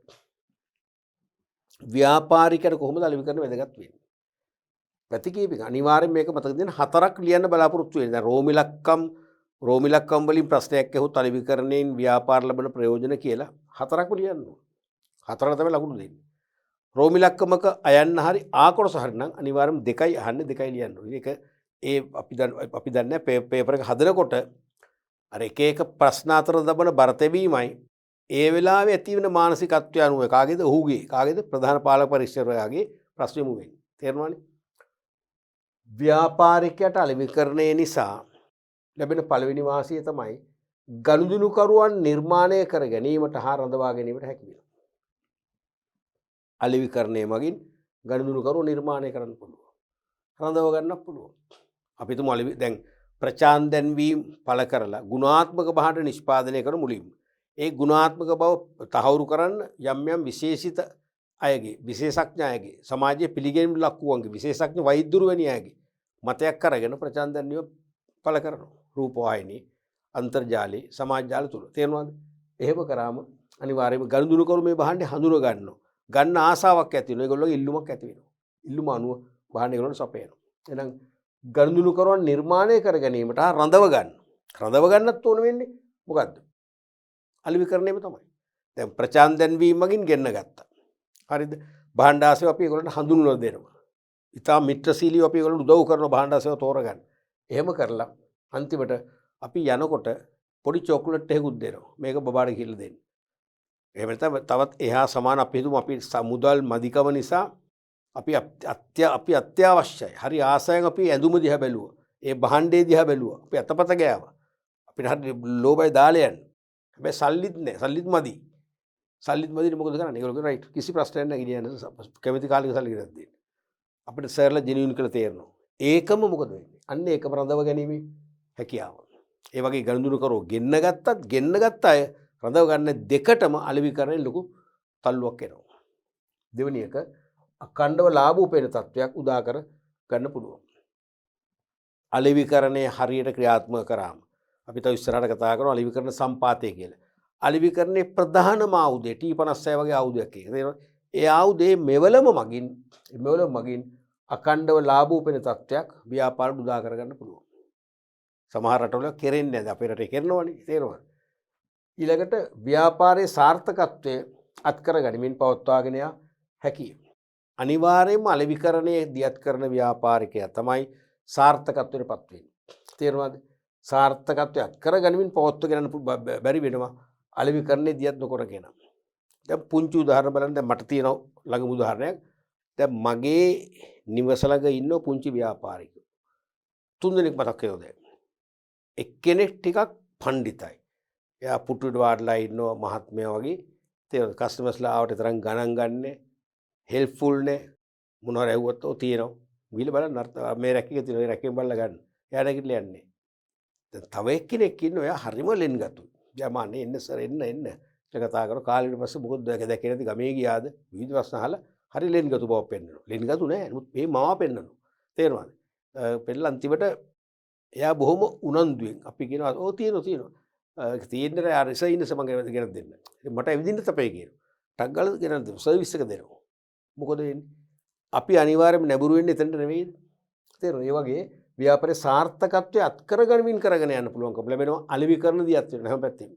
ව්‍යාපාරිකයට කොහොමද අලෙවිකරණය වැදගත් වෙන්නේ? ප්‍රතිකීපික අනිවාර්යෙන් මේක මතක තියාගන්න 4ක් ලියන්න බලාපොරොත්තු වෙන්නේ. දැන් රෝම ඉලක්කම් වලින් ප්‍රශ්නයක් ඇහුවොත් අලෙවිකරණයෙන් ව්‍යාපාර ලබන ප්‍රයෝජන කියලා 4ක්ම ලියන්න ඕන. 4ට තමයි ලකුණු දෙන්නේ. රෝම ඉලක්කමක අයන්න හරි ආ කොටස හරි නම් අනිවාර්යයෙන් 2යි අහන්නේ 2යි ලියන්න ඕනේ. ඒක අපි දන්නේ පේපර් එක හදනකොට අර එක ප්‍රශ්න අතර දබන බර තැබීමයි ඒ වෙලාවේ ඇති වෙන මානසිකත්වය අනුව කාගේද ඔහුගේ කාගේද ප්‍රධාන පාලක පරීක්ෂකයාගේ ප්‍රශ්න යොමු වෙන්නේ. තේරුණානේ? ව්‍යාපාරිකයට අලෙවිකරණය නිසා ලැබෙන පළවෙනි වාසිය තමයි ගනුදෙනුකරුවන් නිර්මාණය කර ගැනීමට හා රඳවා ගැනීමට හැකි වෙනවා. අලෙවිකරණය මගින් ගනුදෙනුකරුවෝ නිර්මාණය කරන්න පුළුවන්. රඳව ගන්න පුළුවන්. අපි තුමු අලෙවි දැන් ප්‍රචාන් දැන්වීම් පළ කරලා ගුණාත්මක භාණ්ඩ නිෂ්පාදනය කරන මුලින්ම ඒ ගුණාත්මක බව තහවුරු කරන්න යම් යම් විශේෂිත අයගේ විශේෂඥ අයගේ සමාජයේ පිළිගැනීම ලක් වූවන්ගේ විශේෂඥ වෛද්‍යවරු වැනි අයගේ මතයක් අරගෙන ප්‍රචාන් දැන්වීම පළ කරනවා. රූපවාහිනී අන්තර්ජාලයේ සමාජ ජාල තුල තේරෙනවද? එහෙම කරාම අනිවාර්යයෙන්ම ගනුදෙනුකරු මේ භාණ්ඩය හඳුන ගන්නවා. ගන්න ආසාවක් ඇති වෙනවා. ඒගොල්ලෝගේ ඉල්ලුමක් ඇති වෙනවා. ඉල්ලුම අනුව භාණ්ඩය ඒගොල්ලන්ට සපයනවා. එහෙනම් ගනුදෙනුකරුවන් නිර්මාණය කර ගැනීමට රඳව ගන්න. රඳව ගන්නත් ඕන වෙන්නේ මොකද්ද? අලෙවිකරණයම තමයි. දැන් ප්‍රචාන් දැන්වීම මගින් ගෙන්න ගත්තා. හරිද? භාණ්ඩ ආසාව අපි ඒගොල්ලන්ට හඳුන්වලා දෙනවා. ඉතා මිත්‍රශීලීව අපි ඒගොල්ලන්ට උදව් කරන භාණ්ඩ ආසාව තෝරගන්න. එහෙම කරලා අන්තිමට අපි යනකොට පොඩි චොක්ලට් එකකුත් දෙනවා. මේක බබාට කියලා දෙන්න. එහෙම නැත්නම් තවත් එහා සමාන අපි හිතමු අපි මුදල් මදිකම නිසා අපි අත්‍යවශ්‍යයි. හරි ආසයෙන් අපි ඇඳුම දිහා බැලුවා. ඒ භාණ්ඩේ දිහා බැලුවා. අපි අතපත ගෑවා. අපිට හරි ලෝභය දාලා යන්නේ. හැබැයි සල්ලිත් නැහැ. සල්ලිත් මදි. සල්ලිත් මදිනේ මොකද කරන්නේ? ඒගොල්ලෝ කියනවා රයිට් කිසි ප්‍රශ්නයක් නැහැ ගෙනියන්න කැමති කාලෙක සල්ලි ගෙනත් දෙන්න. අපිට සර්ලා ජෙනියුන් කියලා තේරෙනවා. ඒකම මොකද වෙන්නේ? අන්න ඒකම රඳව ගැනීම හැකියාව. ඒ වගේ ගනුදෙනුකරුවෝ ගෙන්න ගත්ත අය රඳව ගන්න දෙකටම අලෙවිකරණයෙන් ලොකු තල්ලුවක් එනවා. දෙවෙනි එක අඛණ්ඩව ලාභ උපයන තත්වයක් උදා කර ගන්න පුළුවන්. අලෙවිකරණය හරියට ක්‍රියාත්මක කරාම අපි තව ඉස්සරහට කතා කරනවා අලෙවිකරණ සම්පාතය කියලා. අලෙවිකරණයේ ප්‍රධානම ආයුධය T56 වගේ ආයුධයක් එක. ඒ ආයුධයේ මෙවලම මගින් අඛණ්ඩව ලාභ උපයන තත්වයක් ව්‍යාපාරට උදා කර ගන්න පුළුවන්. සමහර රටවල කෙරෙන්නේ නැහැ. අපේ රටේ කරනවනේ. තේරෙනවද? ඊළඟට ව්‍යාපාරයේ සාර්ථකත්වය අත්කර ගනිමින් පවත්වාගෙන යා හැකියි. අනිවාර්යයෙන්ම අලෙවිකරණයේ දියත් කරන ව්‍යාපාරිකයා තමයි සාර්ථකත්වයට පත් වෙන්නේ. තේරුණාද? සාර්ථකත්වය අත්කර ගනිමින් පවත්වාගෙන යන්න බැරි වෙනවා අලෙවිකරණයේ දියත් නොකර කෙනා. දැන් පුංචි උදාහරණ බලන්න දැන් මට තියෙන ළඟම උදාහරණයක්. දැන් මගේ නිවස ළඟ ඉන්න පුංචි ව්‍යාපාරිකයෝ. තුන්දෙනෙක් මතක් වෙනවා දැන්. එක්කෙනෙක් ටිකක් පණ්ඩිතයි. එයා පුටුවට වාඩිලා ඉන්නවා මහත්මයා වගේ. තේරෙනවද? කස්ටමර්ස්ලා ආවට තරම් ගණන් ගන්නෑ. හෙල්ප්ෆුල් නේ. මොනවාර ඇහුවත් ඔය තියෙනවා. ගිහලා බලන්න මේ රැකිය තියෙනවා. ඒ රැකියෙන් බලලා ගන්න. එයා නැගිටලා යන්නේ. දැන් තව එක්කෙනෙක් ඉන්නවා. එයා හරිම ලෙන්ගතුයි. යමානේ එන්න සර් එන්න. ඒක කතා කරලා කාලෙට පස්සේ මොකද දැකේ නැති ගමේ ගියාද? විවිධ ප්‍රශ්න අහලා හරි ලෙන්ගතු බව පෙන්නනවා. ලෙන්ගතු නෑ. නමුත් මේ මාව පෙන්නනවා. තේරෙනවද? පෙන්නලා අන්තිමට එයා බොහොම උනන්දුවෙන් අපි කියනවා ඔව් තියෙනවා. තියෙන්නේ අර රිසයින්ස් මම ගෙනත් දෙන්න. මට ඇවිදින්න තපේ කියනවා. ටක් ගාලා ගෙනත් දෙනවා. සර්විස් එක දෙනවා. මොකද වෙන්නේ? අපි අනිවාර්යයෙන්ම නැඹුරු වෙන්නේ එතනට නෙවෙයිද? තේරෙනවද? ඒ වගේ ව්‍යාපාරයේ සාර්ථකත්වය අත්කරගනිමින් කරගෙන යන්න පුළුවන්කම ලැබෙනවා අලෙවිකරණ දියත් වෙන හැම පැත්තෙම.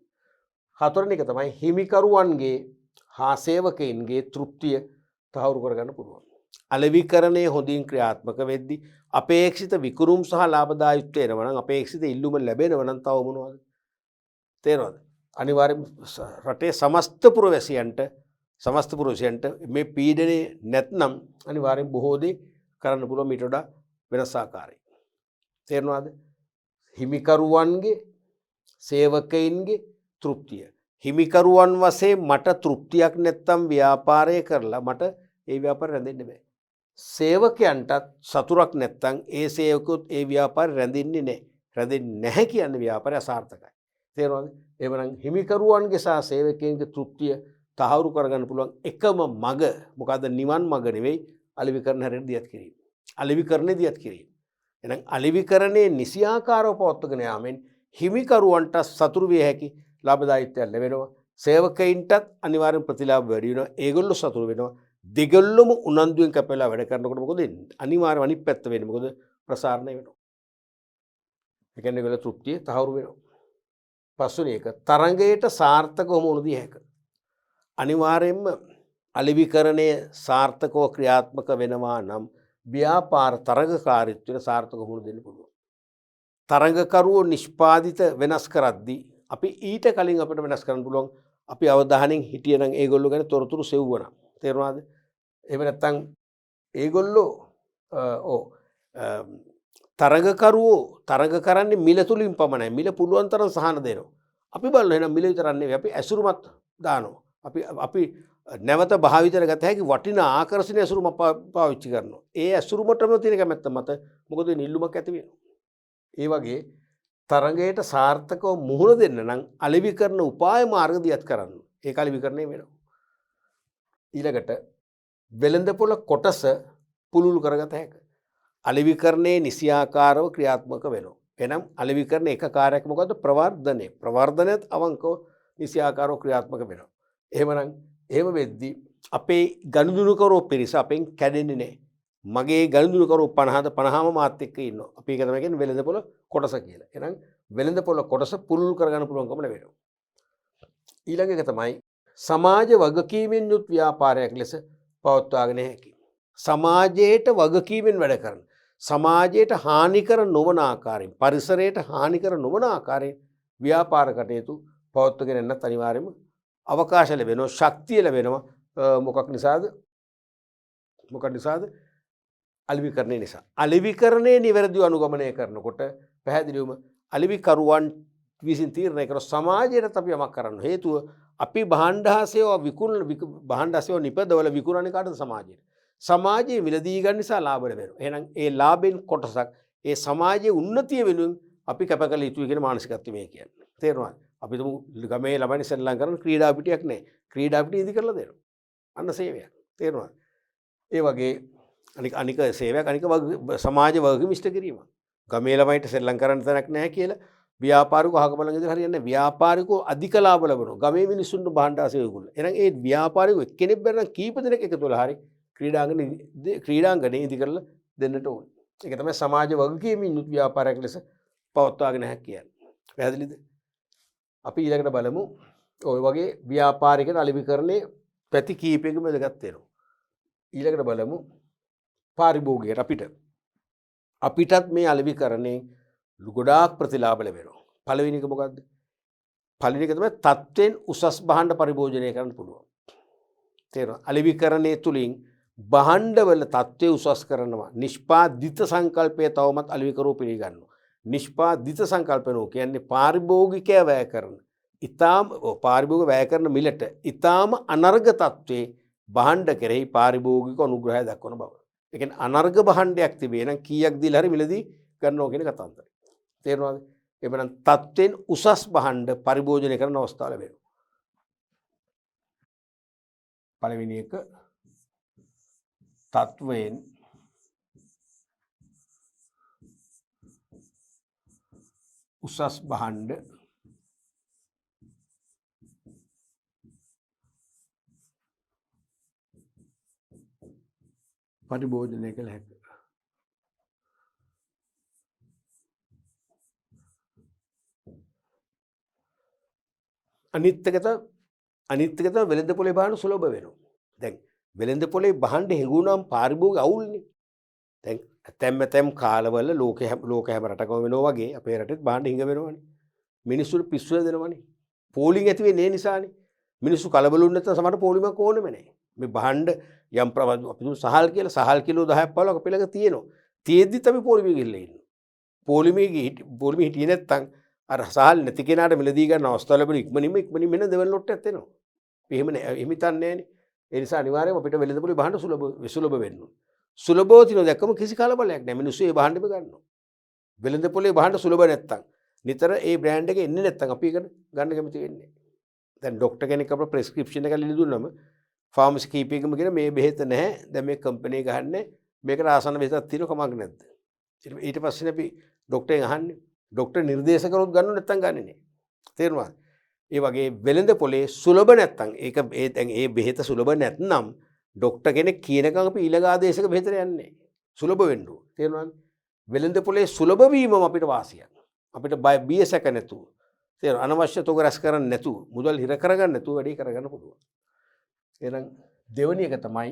හතරවෙනි එක තමයි හිමිකරුවන්ගේ හා සේවකයින්ගේ තෘප්තිය තහවුරු කරගන්න පුළුවන්. අලෙවිකරණයේ හොඳින් ක්‍රියාත්මක වෙද්දී අපේක්ෂිත විකුණුම් සහ ලාභදායීත්වය එනවා නම් අපේක්ෂිත ඉල්ලුම ලැබෙනවා නම් තව මොනවද? තේරෙනවද? අනිවාර්යයෙන් රටේ සමස්ත පුරවැසියන්ට මේ පීඩනේ නැත්නම් අනිවාර්යෙන් බොහෝ දේ කරන්න පුළුවන් මීට වඩා වෙනස් ආකාරයකින්. තේරෙනවද? හිමිකරුවන්ගේ සේවකයින්ගේ තෘප්තිය. හිමිකරුවන් වශයෙන් මට තෘප්තියක් නැත්තම් ව්‍යාපාරය කරලා මට ඒ ව්‍යාපාරය රැඳෙන්න බෑ. සේවකයන්ටත් සතුරක් නැත්තම් ඒ සේවකුත් ඒ ව්‍යාපාරය රැඳෙන්නේ නැහැ. රැඳෙන්නේ නැහැ කියන්නේ ව්‍යාපාරය අසාර්ථකයි. තේරෙනවද? එහෙමනම් හිමිකරුවන්ගේ සහ සේවකයන්ගේ තෘප්තිය තහවුරු කරගන්න පුළුවන් එකම මඟ මොකද්ද? නිවන් මඟ නෙවෙයි අලෙවිකරණ හැරෙන්න දියත් කිරීම. අලෙවිකරණේ දියත් කිරීම. එහෙනම් අලෙවිකරණේ නිසියාකාරව පවත්වාගෙන යාමෙන් හිමිකරුවන්ට සතුරු විය හැකි ලාභදායීත්වයක් ලැබෙනවා. සේවකයින්ටත් අනිවාර්යෙන් ප්‍රතිලාභ වැඩි වෙනවා. ඒගොල්ලෝ සතුරු වෙනවා. දෙගොල්ලොම උනන්දුවෙන් කැපලා වැඩ කරනකොට මොකද වෙන්නේ? අනිවාර්යයෙන් අනිත් පැත්ත වෙන්නේ මොකද? ප්‍රසාරණය වෙනවා. ඒ කියන්නේ ඒගොල්ලෝ තෘප්තිය තහවුරු වෙනවා. පස්වෙනි එක තරඟයට සාර්ථකව මුහුණ දිය හැක. අනිවාර්යයෙන්ම අලෙවිකරණය සාර්ථකව ක්‍රියාත්මක වෙනවා නම් ව්‍යාපාර තරඟකාරීත්වයට සාර්ථකව මුහුණ දෙන්න පුළුවන්. තරඟකරුවෝ නිෂ්පාදිත වෙනස් කරද්දී අපි ඊට කලින් අපිට වෙනස් කරන්න පුළුවන්. අපි අවධානයෙන් හිටියනම් ඒගොල්ලෝ ගැන තොරතුරු සෙව්වනම්. තේරුණාද? එහෙම නැත්නම් ඒගොල්ලෝ තරඟකරුවෝ තරඟ කරන්නේ මිල තුලින් පමණයි. මිල පුළුවන් තරම් සහන දෙනවා. අපි බලනවා එහෙනම් මිල විතරක් නෙවෙයි අපි ඇසුරුමත් දානවා. අපි නැවත භාවිතයට ගත හැකි වටිනා ආකර්ෂණීය ඇසුරුම පාවිච්චි කරනවා. ඒ ඇසුරුමටම තියෙන කැමැත්ත මත මොකද නිල්ලුමක් ඇති වෙනවා. ඒ වගේ තරඟයට සාර්ථකව මුහුණ දෙන්න නම් අලෙවි කරන උපාය මාර්ග දියත් කරන්න. ඒක අලෙවිකරණය වෙනවා. ඊළඟට වෙළඳපොළ කොටස පුළුල් කරගත හැකියි. අලෙවිකරණයේ නිසියාකාරව ක්‍රියාත්මක වෙනවා. එනම් අලෙවිකරණ එක කාර්යයක් මොකද්ද? ප්‍රවර්ධනය. ප්‍රවර්ධනයත් අවංකව නිසියාකාරව ක්‍රියාත්මක වෙනවා. එහෙමනම් එහෙම වෙද්දී අපේ ගනුදෙනුකරෝ පිරිස අපෙන් කැඩෙන්නේ නැහැ. මගේ ගනුදෙනුකරෝ 50ද 50ම මාත් එක්ක ඉන්නවා. අපි ඒක තමයි කියන්නේ වෙළඳපොළ කොටස කියලා. එහෙනම් වෙළඳපොළ කොටස පුළුල් කරගන්න පුළුවන්කම ලැබෙනවා. ඊළඟ එක තමයි සමාජ වගකීමෙන් යුත් ව්‍යාපාරයක් ලෙස පවත්වාගෙන හැකියි. සමාජයට වගකීමෙන් වැඩ කරන සමාජයට හානිකර නොවන ආකාරයෙන් පරිසරයට හානිකර නොවන ආකාරයෙන් ව්‍යාපාර කටයුතු පවත්වාගෙන යන්නත් අනිවාර්යයෙන්ම අවකාශ ලැබෙනවා ශක්තිය ලැබෙනවා මොකක් නිසාද අලෙවිකරණය නිසා. අලෙවිකරණය නිවැරදිව අනුගමනය කරනකොට පැහැදිලිවම අලෙවිකරුවන් විසින් තීරණය කරන සමාජයට අපි යමක් කරන්න හේතුව අපි භාණ්ඩ හා සේවා භාණ්ඩ සේවා නිපදවල විකුණන්නේ කාටද? සමාජයට. සමාජයේ මිලදී ගන්න නිසා ලාභ ලැබෙනවා. එහෙනම් ඒ ලාභෙන් කොටසක් ඒ සමාජයේ උන්නතිය වෙනුවෙන් අපි කැප කළ යුතුයි කියන මානසිකත්වය මේ කියන්නේ. තේරුණාද? අපි තුමු ගමේ ළමයි සෙල්ලම් කරන ක්‍රීඩා පිටියක් නැහැ. ක්‍රීඩා පිටිය ඉදි කරලා දෙනවා. අන්න සේවයක්. තේරුණාද? ඒ වගේ අනික සේවයක් අනික සමාජ වගකීම් ඉෂ්ට කිරීම. ගමේ ළමයිට සෙල්ලම් කරන්න තැනක් නැහැ කියලා ව්‍යාපාරිකව අහක බලන් ඉඳලා හරියන්නේ නැහැ. ව්‍යාපාරිකව අධික ලාභ ලබනවා. ගමේ මිනිස්සුන්ට භාණ්ඩ ආසේව කරනවා. එහෙනම් ඒ ව්‍යාපාරිකව එක්කෙනෙක් බැරනම් කීප දෙනෙක් එකතු වෙලා හරි ක්‍රීඩාංගණේ ඉදි කරලා දෙන්නට ඕනේ. ඒක තමයි සමාජ වගකීමින් යුත් ව්‍යාපාරයක් ලෙස පවත්වාගෙන හැකියි කියන්නේ. පැහැදිලිද? අපි ඊළඟට බලමු ඔය වගේ ව්‍යාපාරිකයන් අලෙවිකරණයේ පැති කීපයකම වැදගත් වෙනවා. ඊළඟට බලමු පාරිභෝගිකයට අපිටත් මේ අලෙවිකරණයෙන් ගොඩාක් ප්‍රතිලාභ ලැබෙනවා. පළවෙනි එක මොකද්ද? පළවෙනි එක තමයි තත්ත්වෙන් උසස් භාණ්ඩ පරිභෝජනය කරන්න පුළුවන්. තේරෙනවද? අලෙවිකරණයේ තුලින් භාණ්ඩවල තත්ත්වය උසස් කරනවා. නිෂ්පාදිත සංකල්පය තවමත් අලෙවිකරුවෝ පිළිගන්නවා. නිෂ්පාදිත සංකල්පනෝ කියන්නේ පාරිභෝගිකය වැය කරන. පාරිභෝගික වැය කරන මිලට ඊටාම අනර්ග තත්ත්වයේ භාණ්ඩ කෙරෙහි පාරිභෝගික අනුග්‍රහය දක්වන බව. ඒ කියන්නේ අනර්ග භාණ්ඩයක් තිබේ නම් කීයක් දීලා හරි මිලදී ගන්නවා කියන කතාන්තරය. තේරුණාද? එබැවින් තත්ත්වෙන් උසස් භාණ්ඩ පරිභෝජනය කරන අවස්ථාව ලැබෙනවා. පළවෙනි එක තත්ත්වයෙන් උසස් භාණ්ඩ පරිභෝජනය කළ හැකියි. අනිත් එක තමයි වෙළඳ පොලේ භාණ්ඩ සුලභ වෙනවා. දැන් වෙළඳ පොලේ භාණ්ඩ හෙඟුණාම පාරිභෝගික අවුල්නේ. දැන් ඇතැම් කාලවල ලෝක හැම රටකම වෙනවා වගේ අපේ රටෙත් භාණ්ඩ හිඟ වෙනවනේ. මිනිස්සුන්ට පිස්සු දෙනවනේ. පෝලිං ඇති වෙන්නේ ඒ නිසානේ. මිනිස්සු කලබලුන් නැත්නම් සමහර පෝලිමක් ඕනෙම නැහැ. මේ භාණ්ඩ යම් ප්‍රමාණයක් අපි දුන්න සහල් කිලෝ 10ක් 15ක් අපි ළඟ තියෙනවා. තියෙද්දිත් අපි පෝලිමේ ගිහිල්ලා ඉන්නවා. පෝලිමේ හිටියේ නැත්නම් අර සහල් නැති කෙනාට මිලදී ගන්න අවස්ථාව ලැබෙන ඉක්මනින්ම මෙන්න දෙවන ලොට්ටයක් එනවා. එහෙම නෑ. එහෙම හිතන්නේ නෑනේ. ඒ නිසා අනිවාර්යයෙන්ම අපිට වෙළඳ පොලේ භාණ්ඩ සුලභ වෙන්න ඕනේ. සුලභව තියෙන දැක්කම කිසි කලබලයක් නෑ. මිනිස්සු ඒ භාණ්ඩෙම ගන්නවා. වෙළඳ පොලේ භාණ්ඩ සුලභ නැත්තම් නිතර ඒ බ්‍රෑන්ඩ් එක එන්නේ නැත්තම් අපි ඒක ගන්න කැමති වෙන්නේ නෑ. දැන් ડોක්ටර් කෙනෙක් අපේ ප්‍රෙස්ක්‍රිප්ෂන් එක ලියලා දුන්නම ෆාමසි කීපයකම කියන මේ බෙහෙත නැහැ. දැන් මේ කම්පැනි එක ගහන්නේ මේකට ආසන්න බෙහෙතක් තියෙන කමක් නැද්ද? ඊට පස්සේ අපි ડોක්ටර්ගෙන් අහන්නේ. ડોක්ටර් නිර්දේශ කරොත් ගන්නව නැත්තම් ගන්නෙ නෑ. තේරුණාද? ඒ වගේ වෙළඳ පොලේ සුලභ නැත්තම් දැන් ඒ බෙහෙත සුලභ නැත්නම් ડોක්ටර් කෙනෙක් කියනකම් අපි ඊළඟ ආදේශක බෙහෙතට යන්නේ නෑ. සුලභ වෙන්න ඕන. තේරුණාද? වෙළඳ පොලේ සුලභ වීමම අපිට වාසියක්. අපිට බිය සැක නැතුව අනවශ්‍ය තොග රැස් කරන්නේ නැතුව මුදල් හිර කරගන්න නැතුව වැඩේ කරගන්න පුළුවන්. එහෙනම් දෙවෙනි එක තමයි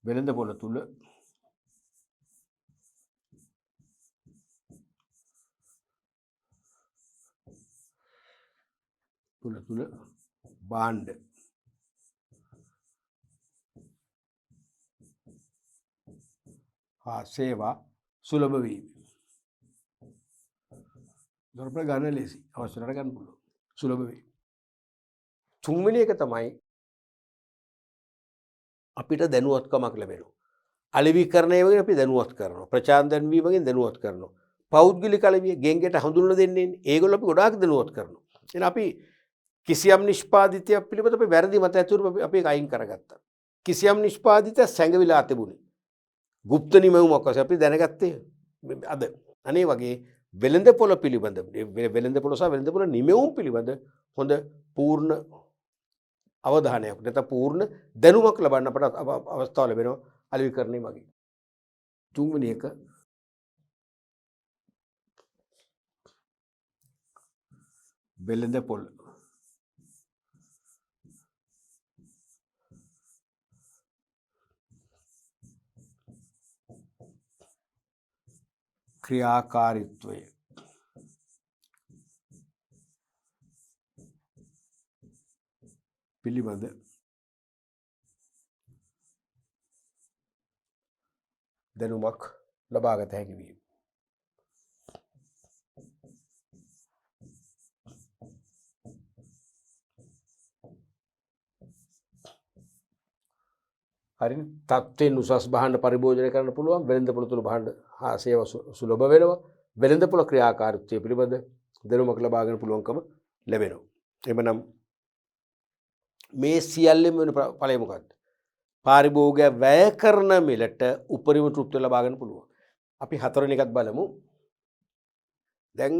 වෙළඳ පොළ තුල භාණ්ඩ හා සේවා සුලභ වීම. දොරපළ ගන්න ලේසි. අවශ්‍ය වෙලාවට ගන්න පුළුවන්. සුලභ වෙයි. තුන්වෙනි එක තමයි අපිට දැනුවත්කමක් ලැබෙනවා. අලෙවිකරණය වගේ අපි දැනුවත් කරනවා. ප්‍රචාර දැන්වීම වගේ දැනුවත් කරනවා. පෞද්ගලික අලෙවිය ගෙන්ගෙට හඳුන්වලා දෙන්නේ ඒගොල්ලෝ අපි ගොඩාක් දැනුවත් කරනවා. එහෙනම් අපි කිසියම් නිෂ්පාදිතයක් පිළිබඳ අපි වැරදි මත ඇතුළු අපි ඒක අයින් කරගත්තා. කිසියම් නිෂ්පාදිතයක් සැඟවිලා තිබුණේ. গুপ্ত නිමවුමක් වශයෙන් අපි දැනගත්තේ අද. අනේ වගේ වෙළඳපොළ පිළිබඳ වෙළඳපොළ සහ වෙළඳපොළ නිමවුම් පිළිබඳ හොඳ පූර්ණ අවධානයක් නැත්නම් පූර්ණ දැනුමක් ලබන්න අපට අවස්ථාව ලැබෙනවා අලෙවිකරණය මගින්. තුන්වෙනි එක වෙළඳපොළ ක්‍රියාකාරීත්වය පිළිබඳ දැනුමක් ලබාගත හැකි වීම. හරි තත්ත්වයෙන් උසස් භාණ්ඩ පරිභෝජනය කරන්න පුළුවන් වෙළඳපොළ තුල භාණ්ඩ හා සේවා සුලභ වෙනවා. වෙළඳපොළ ක්‍රියාකාරීත්වය පිළිබඳ දැනුමක් ලබා ගන්න පුළුවන්කම ලැබෙනවා. එhmenan මේ සියල්ලම වෙන ඵලය මොකක්ද? පාරිභෝගිකය වැය කරන මිලට උපරිම තෘප්තිය ලබා ගන්න පුළුවන්. අපි හතරවෙනි එකත් බලමු. දැන්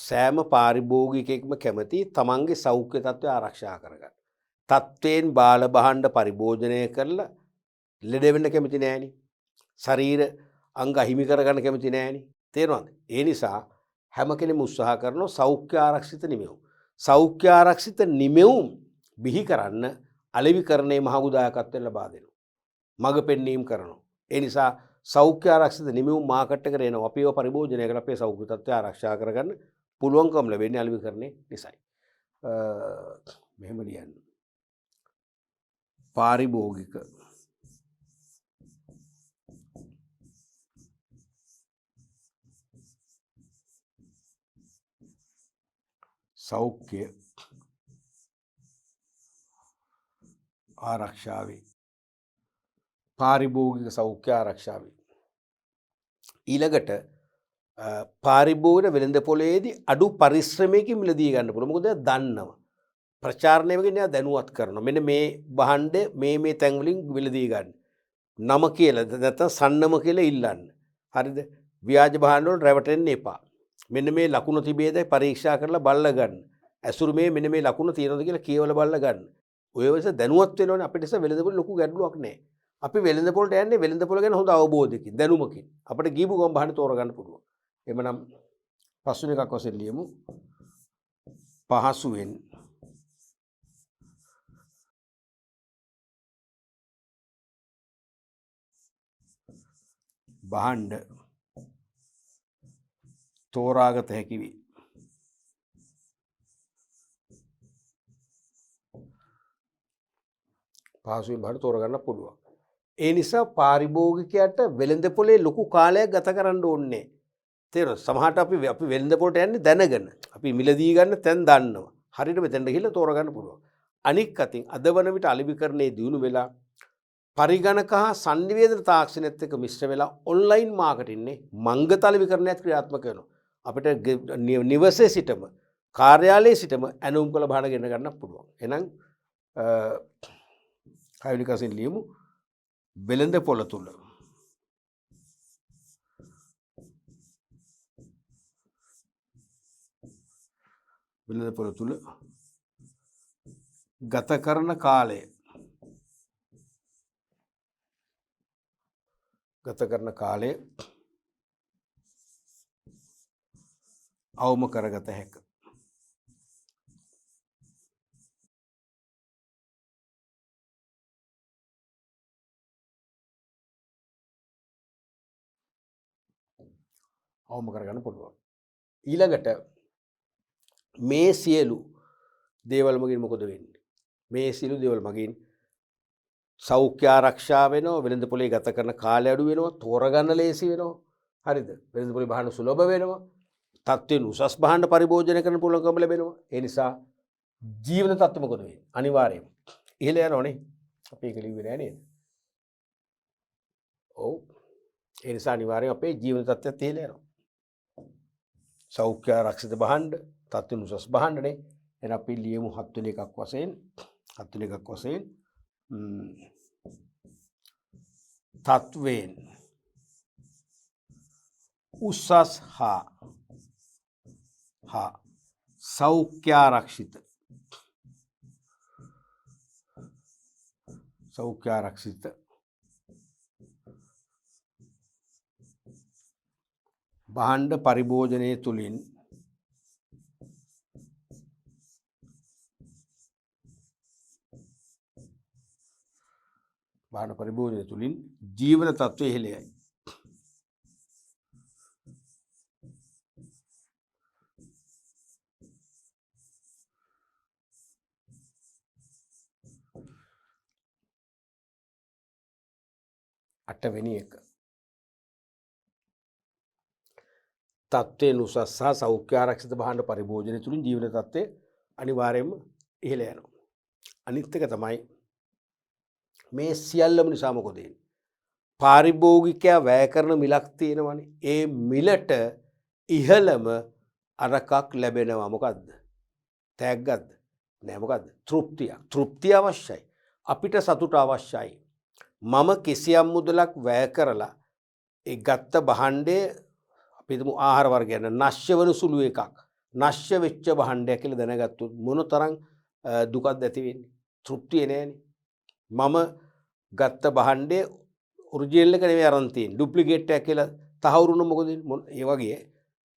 සෑම පාරිභෝගිකයෙක්ම කැමති තමන්ගේ සෞඛ්‍ය තත්ත්වය ආරක්ෂා කරගන්න. තත්ත්වයෙන් බාල භාණ්ඩ පරිභෝජනය කරලා ලෙඩ වෙන්න කැමති නෑනේ. ශරීර අංග අහිමි කරගන්න කැමති නෑනේ. තේරෙනවද? ඒ නිසා හැම කෙනෙම උත්සාහ කරනවා සෞඛ්‍ය ආරක්ෂිත නිමෙවුම්. සෞඛ්‍ය ආරක්ෂිත නිමෙවුම් බිහි කරන්න අලෙවිකරණයේ මහඟු දායකත්වයෙන් ලබා දෙනවා. මඟ පෙන්වීම කරනවා. ඒ නිසා සෞඛ්‍ය ආරක්ෂිත නිමෙවුම් මාකට් එකට එනවා. අපි ඒව පරිභෝජනය කරලා අපේ සෞඛ්‍ය තත්ත්වය ආරක්ෂා කරගන්න පුළුවන්කම ලැබෙන්නේ අලෙවිකරණයේ නිසායි. මෙහෙම ලියන්න. පාරිභෝගික සෞඛ්‍ය ආරක්ෂාවේ පාරිභෝගික සෞඛ්‍ය ආරක්ෂාවේ ඊළඟට පාරිභෝගික වෙළඳපොළේදී අඩු පරිශ්‍රමයකින් මිලදී ගන්න පුළුවන්. මොකද දන්නවා ප්‍රචාරණය වගේ නෑ දැනුවත් කරනවා. මෙන්න මේ භාණ්ඩ මේ තැන් වලින් මිලදී ගන්න. නම කියලා නැත්නම් සන්නම කියලා ඉල්ලන්න. හරිද? ව්‍යාජ භාණ්ඩ වල රැවටෙන්න එපා. මෙන්න මේ ලකුණ තිබේද පරීක්ෂා කරලා බලලා ගන්න. ඇසුරු මෙන්න මේ ලකුණ තියෙනවද කියලා කියවලා බලලා ගන්න. ඔය වෙලෙස දැනුවත් වෙනවනේ අපිට වෙළඳපොළ ලොකු ගැටලුවක් නෑ. අපි වෙළඳපොළට යන්නේ වෙළඳපොළ ගැන හොඳ අවබෝධයකින් දැනුමකින්. අපිට ගීපු ගම් භාණ්ඩ තෝරගන්න පුළුවන්. එhmenan පස්වෙනි එකක් වශයෙන් ලියමු. පහසුවෙන් භාණ්ඩ තෝරාගත හැකි වේ. පහසුවෙන් භාණ්ඩ තෝරගන්න පුළුවන්. ඒ නිසා පාරිභෝගිකයාට වෙළඳපොලේ ලොකු කාලයක් ගත කරන්න ඕනේ. තේරෙනවද? සමහරට අපි වෙළඳපොලට යන්නේ දැනගෙන. අපි මිලදී ගන්න තැන් දන්නවා. හරියට මෙතෙන්ට ගිහිල්ලා තෝරගන්න පුළුවන්. අනික් අතින් අද වන විට අලෙවිකරණයේ දියුණු වෙලා පරිගණක හා සංනිවේදන තාක්ෂණයත් එක්ක මිශ්‍ර වෙලා ඔන්ලයින් මාකටින්නේ මංගත අලෙවිකරණයත් ක්‍රියාත්මක වෙනවා. අපිට නිවසේ සිටම කාර්යාලයේ සිටම ඇනුම් කළ භාණ්ඩ ගෙන ගන්න පුළුවන්. එහෙනම් හයවෙනි කසින් ලියමු. වෙළඳපොළ තුල ගත කරන කාලය අවම කරගත හැක. අවම කරගන්න පුළුවන්. ඊළඟට මේ සියලු දේවල් මගින් මොකද වෙන්නේ? මේ සියලු දේවල් මගින් සෞඛ්‍ය ආරක්ෂා වෙනවා, වෙළඳපොලේ ගත කරන කාලය අඩු වෙනවා, තෝරගන්න ලේසි වෙනවා. හරිද? වෙළඳපොලේ භාණ්ඩ සුලභ වෙනවා. තත්ත්වයෙන් උසස් භාණ්ඩ පරිභෝජනය කරන්න පුළුවන්කම ලැබෙනවා. ඒ නිසා ජීවන තත්ත්ව මොකද වෙන්නේ? අනිවාර්යයෙන්ම ඉහළ යනවනේ. අපි ඒක ලිව්වේ නෑ නේද? ඔව්. ඒ නිසා අනිවාර්යයෙන් අපේ ජීවන තත්ත්වයත් ඉහළ යනවා. සෞඛ්‍ය ආරක්ෂිත භාණ්ඩ, තත්ත්වයෙන් උසස් භාණ්ඩනේ. එහෙනම් අපි ලියමු 7 වෙනි එකක් වශයෙන් තත්ත්වයෙන් උසස් හා සෞඛ්‍යාරක්ෂිත භාණ්ඩ පරිභෝජනය තුළින් ජීවන තත්ත්වය ඉහළ යයි. අටවෙනි එක. තත්ත්වයෙන් උසස් සහ සෞඛ්‍ය ආරක්ෂිත භාණ්ඩ පරිභෝජනය තුළින් ජීවන තත්ත්වය අනිවාර්යයෙන්ම ඉහළ යනවා. අනිත් එක තමයි මේ සියල්ලම නිසා මොකද වෙන්නේ? පාරිභෝගිකයා වැය කරන මිලක් තියෙනවනේ. ඒ මිලට ඉහළම අරකක් ලැබෙනවා. මොකද්ද? තෑග්ගක්ද? නෑ මොකද්ද? තෘප්තියක්. තෘප්තිය අවශ්‍යයි. අපිට සතුට අවශ්‍යයි. මම කිසියම් මුදලක් වැය කරලා ඒ ගත්ත භාණ්ඩය අපි හිතමු ආහාර වර්ගයන් නැශ්‍ය වෙන සුළු එකක්. නැශ්‍ය වෙච්ච භාණ්ඩයක් කියලා දැනගත්තොත් මොන තරම් දුකක්ද ඇති වෙන්නේ? තෘප්තිය නෑනේ. මම ගත්ත භාණ්ඩේ ඔරිජිනල් එක නෙවෙයි අරන් තියෙන්නේ. ඩුප්ලිකේට් එකක් කියලා තහවුරු වුණොත් මොකද වෙන්නේ? ඒ වගේ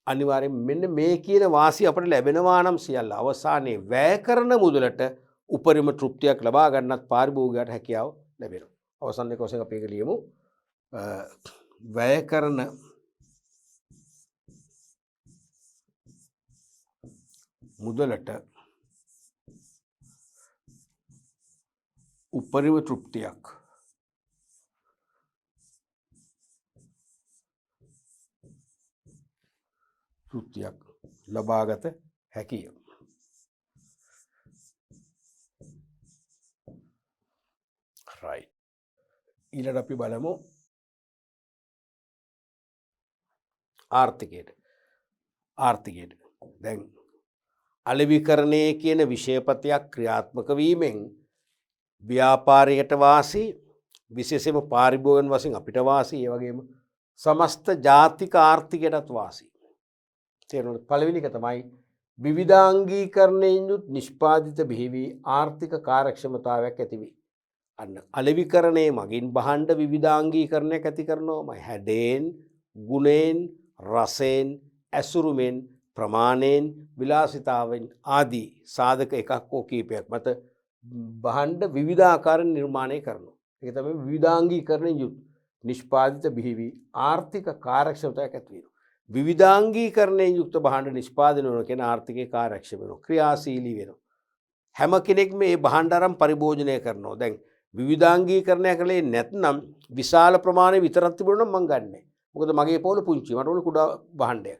අනිවාර්යෙන් මෙන්න මේ කියන වාසිය අපිට ලැබෙනවා නම් සියල්ල අවසානයේ වැය කරන මුදලට උපරිම තෘප්තියක් ලබා ගන්නත් පාරිභෝගිකයාට හැකියාව ලැබෙනවා. අවසන් එක වශයෙන් අපි ඒක ලියමු. වැය කරන මුදලට උපරිම තෘප්තියක් ලබාගත හැකිය. right. ඊළඟට අපි බලමු ආර්ථිකයට. දැන් අලෙවිකරණය කියන විෂයපතයක් ක්‍රියාත්මක වීමෙන් ව්‍යාපාරයට වාසි, විශේෂයෙන්ම පාරිභෝගිකයන් වශයෙන් අපිට වාසි, ඒ වගේම සමස්ත ජාතික ආර්ථිකයටත් වාසි. තේරුණාද? පළවෙනි එක තමයි විවිධාංගීකරණයෙන් යුත් නිෂ්පාදිත බිහිවී ආර්ථික කාර්යක්ෂමතාවයක් ඇති වේ. අන්න අලෙවිකරණයේ මගින් භාණ්ඩ විවිධාංගීකරණයක් ඇති කරනවා. හැඩයෙන්, ගුණයෙන්, රසයෙන්, ඇසුරුමෙන්, ප්‍රමාණයෙන්, විලාසිතාවෙන් ආදී සාධක එකක් හෝ කීපයක් මත භාණ්ඩ විවිධාකාරයෙන් නිර්මාණය කරනවා. ඒක තමයි විවිධාංගීකරණයෙන් යුත් නිෂ්පාදිත බිහිවී ආර්ථික කාර්යක්ෂමතාවයක් ඇති වෙනවා. විවිධාංගීකරණයෙන් යුක්ත භාණ්ඩ නිෂ්පාදනය කරන කෙනා ආර්ථිකේ කාර්යක්ෂම වෙනවා, ක්‍රියාශීලී වෙනවා. හැම කෙනෙක්ම මේ භාණ්ඩ අරන් පරිභෝජනය කරනවා. දැන් විවිධාංගීකරණය කළේ නැත්නම් විශාල ප්‍රමාණය විතරක් තිබුණා නම් මං ගන්නෑ. මොකද මගේ පොළ පුංචි. මට ඕනේ කුඩා භාණ්ඩයක්.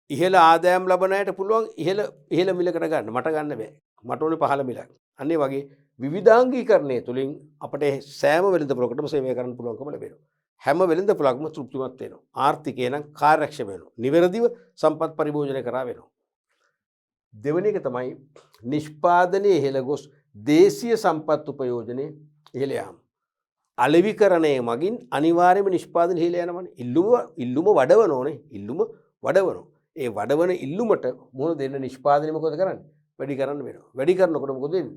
ඉහළ ආදායම් ලබන අයට පුළුවන් ඉහළ මිලකට ගන්න. මට ගන්න බෑ. මට ඕනේ පහළ මිලක්. අන්න ඒ වගේ විවිධාංගීකරණය තුළින් අපිට සෑම වෙළඳපොළකටම සේවය කරන්න පුළුවන්කම ලැබෙනවා. හැම වෙළඳපොළක්ම තෘප්තිමත් වෙනවා. ආර්ථිකය නම් කාර්යක්ෂම වෙනවා. නිවැරදිව සම්පත් පරිභෝජනය කරා වෙනවා. දෙවෙනි එක තමයි නිෂ්පාදනයේ ඉහළ ගොස් දේශීය සම්පත් උපයෝජනයේ ඉහළ යාම. අලෙවිකරණය මගින් අනිවාර්යයෙන්ම නිෂ්පාදනය ඉහළ යනවනේ. ඉල්ලුම වඩවනෝනේ. ඒ වඩවන ඉල්ලුමට මොන දෙන්න නිෂ්පාදනය මොකද කරන්නේ? වැඩි කරන්න වෙනවා. වැඩි කරනකොට මොකද වෙන්නේ?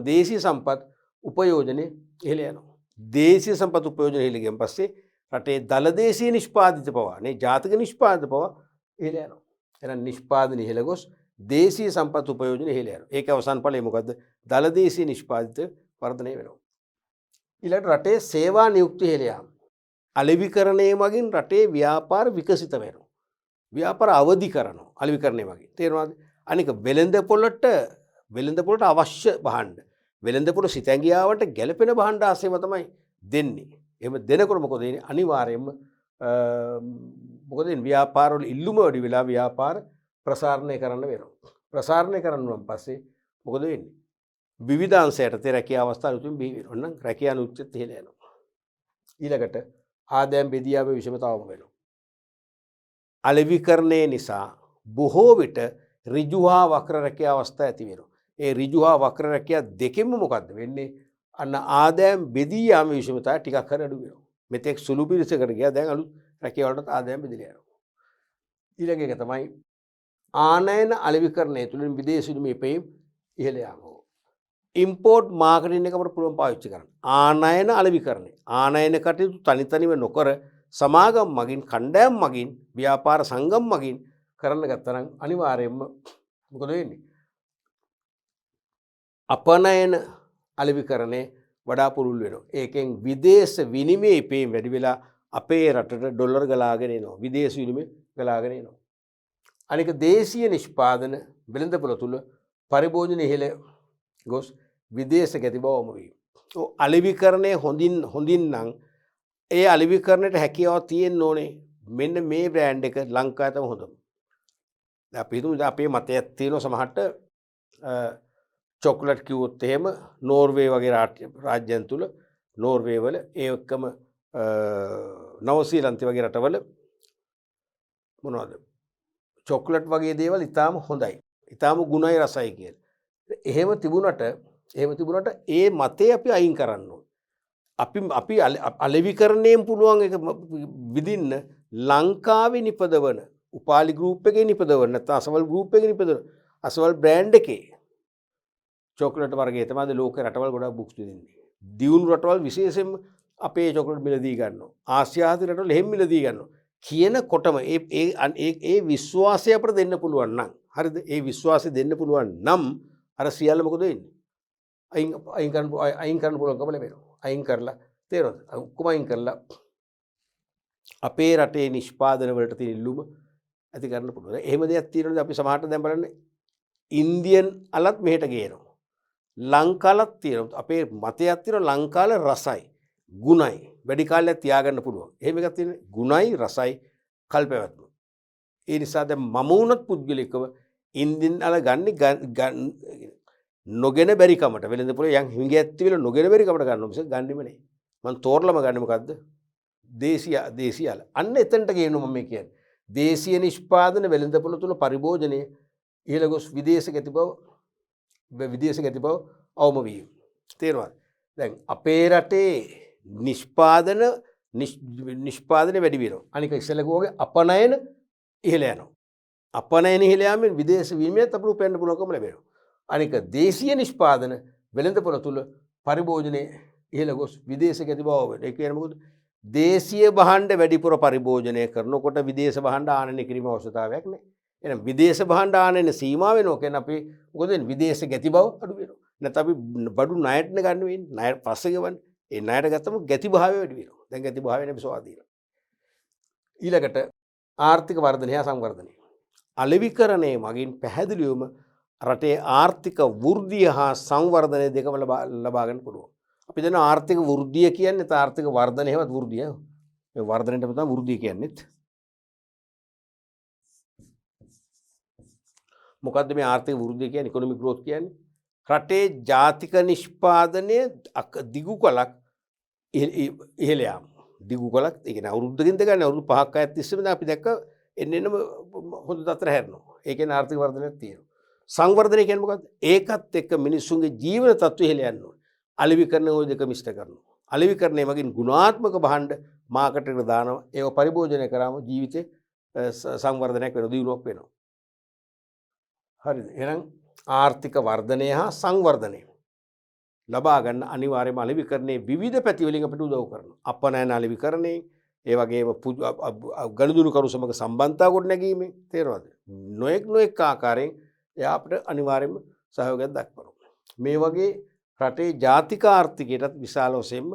දේශීය සම්පත් උපයෝජනයේ ඉහළ යනවා. දේශීය සම්පත් උපයෝජනය ඉහළ ගියන් පස්සේ රටේ දලදේශීය නිෂ්පාදිත පවා නේ ජාතික නිෂ්පාදිත පවා ඉහළ යනවා. එහෙනම් නිෂ්පාදන ඉහළ ගොස් දේශීය සම්පත් උපයෝජනය ඉහළ යනවා. ඒක අවසන් ඵලය මොකද්ද? දලදේශීය නිෂ්පාදිත වර්ධනය වෙනවා. ඊළඟට රටේ සේවා නියුක්ති ඉහළ යාම. අලෙවිකරණය මගින් රටේ ව්‍යාපාර විකසිත වෙනවා. ව්‍යාපාර අවදි කරනවා අලෙවිකරණය මගින්. තේරෙනවද? අනික වෙළඳපොළට අවශ්‍ය භාණ්ඩ. වෙළඳපොළ සිතැඟියාවට ගැළපෙන භාණ්ඩ ආසෙම තමයි දෙන්නේ. එහෙම දෙනකොට මොකද වෙන්නේ? අනිවාර්යයෙන්ම මොකද ව්‍යාපාරවල ඉල්ලුම වැඩි වෙලා ව්‍යාපාර ප්‍රසාරණය කරන්න වෙනවා. ප්‍රසාරණය කරනවා පස්සේ මොකද වෙන්නේ? විවිධ අංශයට තේ රැකියාව අවස්ථා උතුම් බිහි වෙනවා. නම් රැකියාව අනුච්චිත ඉහළ යනවා. ඊළඟට ආදායම් බෙදියාවේ විෂමතාවම වෙනවා. අලෙවිකරණය නිසා බොහෝ විට ඍජු හා වක්‍ර රැකියාව අවස්ථා ඇති වෙනවා. ඒ ඍජු හා වක්‍ර රැකියාව දෙකෙන්ම මොකද්ද වෙන්නේ? අන්න ආදායම් බෙදී යාම විෂමතාවය ටිකක් හරි අඩු වෙනවා. මෙතෙක් සුළු පිරිසකට ගියා දැන් අලුත් රැකියාවලට ආදායම් බෙදලා යනවා. ඊළඟ එක තමයි ආනයන අලෙවිකරණය තුළින් විදේශ විනිමය ඉපයීම ඉහළ යාම. ඉම්පෝර්ට් මාකටිං එක අපිට පුළුවන් පාවිච්චි කරන්න. ආනයන අලෙවිකරණය. ආනයන කටයුතු තනිතනිව නොකර සමාගම් මගින් කණ්ඩායම් මගින් ව්‍යාපාර සංගම් මගින් කරන්න ගත්තා නම් අනිවාර්යයෙන්ම මොකද වෙන්නේ? අපනයන අලෙවිකරණය වඩා පුළුල් වෙනවා. ඒකෙන් විදේශ විනිමය ඉපයීම වැඩි වෙලා අපේ රටට ඩොලර් ගලාගෙන එනවා. විදේශ විනිමය ගලාගෙන එනවා. අනික දේශීය නිෂ්පාදන වෙළඳපොළ තුල පරිභෝජන ඉහළ ගොස් විදේශ ගැති බවම වීම. අලෙවිකරණය හොඳින් නම් ඒ අලෙවිකරණයට හැකියාව තියෙන්න ඕනේ. මෙන්න මේ බ්‍රෑන්ඩ් එක ලංකාවේ තමයි හොඳම. අපි හිතමු අපේ මතයක් තියෙනවා සමහරට චොක්ලට් කිව්වොත් එහෙම නෝර්වේ වගේ රාජ්‍යයන් තුල නෝර්වේ වල ඒ එක්කම නවසීලන්ත වගේ රටවල මොනවද චොක්ලට් වගේ දේවල් ඉතාම හොඳයි. ඉතාම ගුණයි රසයි කියලා. එහෙම තිබුණට ඒ මතේ අපි අයින් කරන්න ඕනේ. අපි අලෙවිකරණයෙන් පුළුවන් එක විදින්න ලංකාවේ නිපදවන උපාලි ගෲප් එකේ නිපදවන නැත්නම් අසවල් ගෲප් එකේ නිපදවන අසවල් බ්‍රෑන්ඩ් එකේ චොක්ලට් වර්ගය තමයි ලෝක රටවල් ගොඩක් බුක්ස් දෙන්නේ. දියුණු රටවල් විශේෂයෙන්ම අපේ චොක්ලට් මිලදී ගන්නවා. ආසියාතික රටවල් එහෙම මිලදී ගන්නවා. කියනකොටම ඒ විශ්වාසය අපිට දෙන්න පුළුවන් නම් හරිද? ඒ විශ්වාසය දෙන්න පුළුවන් නම් අර සියල්ල මොකද වෙන්නේ? අයින් කරන්න පුළුවන්කම ලැබෙනවා. අයින් කරලා තේරෙනවද? ඔක්කොම අයින් කරලා අපේ රටේ නිෂ්පාදන වලට තියෙන ඉල්ලුම ඇති කරන්න පුළුවන්. එහෙම දෙයක් තියෙනවද? අපි සමහරට දැන් බලන්න ඉන්දියන් අලත් මෙහෙට ගේනවා. ලංකාලත් තියෙනවා. අපේ මතයක් තියෙනවා ලංකාවේ රසයි, ගුණයි වැඩි කාලයක් තියාගන්න පුළුවන්. එහෙම එකක් තියෙන ගුණයි රසයි කල්පැවැත්ම. ඒ නිසා දැන් මම වුණත් පුද්ගලිකව ඉන්දියන් අල ගන්න නොගෙන බැරි කමට වෙලඳ පොලේ යන් හිඟැත්ති වෙලා නොගෙන බැරි කමට ගන්නවා මිස ගන්නෙම නෙයි. මම තෝරලම ගන්නේ මොකද්ද? දේශීය අල. අන්න එතනට ගේනවා මම කියන්නේ. දේශීය නිෂ්පාදන වෙලඳ පොළ තුල පරිභෝජනයේ ඉහළ ගොස් විදේශ ගැති බව අවම වීම. තේරුණාද? දැන් අපේ රටේ නිෂ්පාදන වැඩි වෙනවා. අනික ඉස්සෙල්ලා ගෝගේ අපනයන ඉහළ යනවා. අපනයන ඉහළ යාමෙන් විදේශ විනිමයත් අපිට උපයන්න පුළුවන්කම ලැබෙනවා. අනික දේශීය නිෂ්පාදන වෙළඳපොළ තුල පරිභෝජනයේ ඉහළ ගොස් විදේශ ගැති බව වෙනවා. ඒ කියන්නේ මොකද? දේශීය භාණ්ඩ වැඩිපුර පරිභෝජනය කරනකොට විදේශ භාණ්ඩ ආනයනය කිරීම අවශ්‍යතාවයක් නැහැ. එහෙනම් විදේශ භාණ්ඩ ආනයන සීමා වෙනවා කියන්නේ අපි මොකද විදේශ ගැති බව අඩු වෙනවා. නැත්නම් අපි බඩු ණයට ගන්න වෙන්නේ. ණය පස්සේ ගවන්නේ. ඒ ණයට ගත්තම ගැති භාවය වැඩි වෙනවා. දැන් ගැති භාවය නැබි සෝවාදීන. ඊළඟට ආර්ථික වර්ධනය හා සංවර්ධනය. අලෙවිකරණයේ මගින් පැහැදිලිවම රටේ ආර්ථික වෘද්ධිය හා සංවර්ධනය දෙකම ලබා ගන්න පුළුවන්. අපි දන්න ආර්ථික වෘද්ධිය කියන්නේ ආර්ථික වර්ධනය හැවත් වෘද්ධිය. මේ වර්ධනයට තමයි වෘද්ධිය කියන්නේත්. මොකද්ද මේ ආර්ථික වෘද්ධිය කියන්නේ? ඉකොනොමික් ග්‍රෝත් කියන්නේ රටේ ජාතික නිෂ්පාදනය දිගු කලක් ඉහළ යාම. දිගු කලක් ඒ කියන්නේ අවුරුද්දකින් දෙකක් නේ අවුරුදු 5ක් 6ක් තිස්සේම දැන් අපි දැක්ක එන්නෙම හොඳ තත්ත්වයට හැරෙනවා. ඒ කියන්නේ ආර්ථික වර්ධනයක් තියෙනවා. සංවර්ධනය කියන්නේ මොකද්ද? ඒකත් එක්ක මිනිස්සුන්ගේ ජීවන තත්ත්වය ඉහළ යන්න ඕනේ. අලෙවිකරණය ওই දෙක මිශ්‍ර කරනවා. අලෙවිකරණය මගින් ගුණාත්මක භාණ්ඩ මාකට් එකට දානවා. ඒව පරිභෝජනය කරාම ජීවිතේ සංවර්ධනයක් වෙනවා, දියුණුවක් වෙනවා. හරිද? එහෙනම් ආර්ථික වර්ධනය හා සංවර්ධනය ලබා ගන්න අනිවාර්යයෙන්ම අලෙවිකරණයේ විවිධ පැති වලින් අපිට උදව් කරනවා. අපනයන අලෙවිකරණයෙන්, ඒ වගේම ගනුදෙනු කරු සමග සම්බන්ධතා ගොඩනැගීමෙන් තේරෙනවද? නොඑක් ආකාරයෙන් එයා අපිට අනිවාර්යයෙන්ම සහයෝගයක් දක්වනවා. මේ වගේ රටේ ජාතික ආර්ථිකයටත් විශාල වශයෙන්ම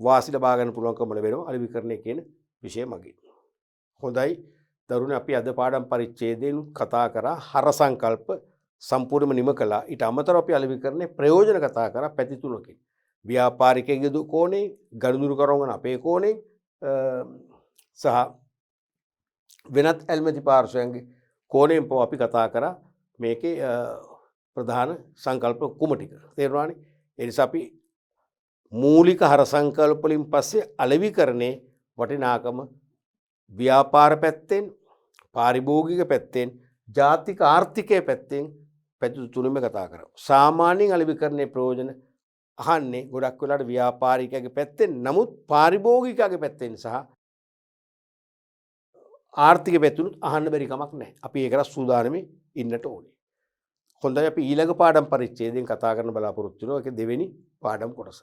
වාසි ලබා ගන්න පුළුවන්කම ලැබෙනවා අලෙවිකරණය කියන විෂය මගින්. හොඳයි දරුවනේ, අපි අද පාඩම් පරිච්ඡේදයෙන් කතා කරා හර සංකල්ප සම්පූර්ණයෙන්ම නිම කළා. ඊට අමතරව අපි අලෙවිකරණයේ ප්‍රයෝජන කතා කරා පැති තුනකින්. ව්‍යාපාරිකයෙකුගේ කෝණයෙන්, ගනුදෙනු කරන අපේ කෝණයෙන් සහ වෙනත් ඇල්මැති පාර්ශවයන්ගේ කෝණයෙන් පව අපි කතා කරා මේකේ ප්‍රධාන සංකල්ප කුමටික තේරුණානේ. ඒ නිසා අපි මූලික හර සංකල්ප වලින් පස්සේ අලෙවිකරණේ වටිනාකම ව්‍යාපාර පැත්තෙන්, පාරිභෝගික පැත්තෙන්, ජාතික ආර්ථිකය පැත්තෙන් පැති තුනෙම කතා කරා. සාමාන්‍යයෙන් අලෙවිකරණේ ප්‍රයෝජන අහන්නේ ගොඩක් වෙලාවට ව්‍යාපාරිකයාගේ පැත්තෙන්, නමුත් පාරිභෝගිකයාගේ පැත්තෙන් සහ ආර්ථික පැතුනුත් අහන්න බැරි කමක් නැහැ. අපි ඒකට සූදානම්ින් ඉන්නට ඕනේ. හොඳයි අපි ඊළඟ පාඩම් පරිච්ඡේදයෙන් කතා කරන්න බලාපොරොත්තු වෙනවා. ඒක දෙවෙනි පාඩම් කොටස.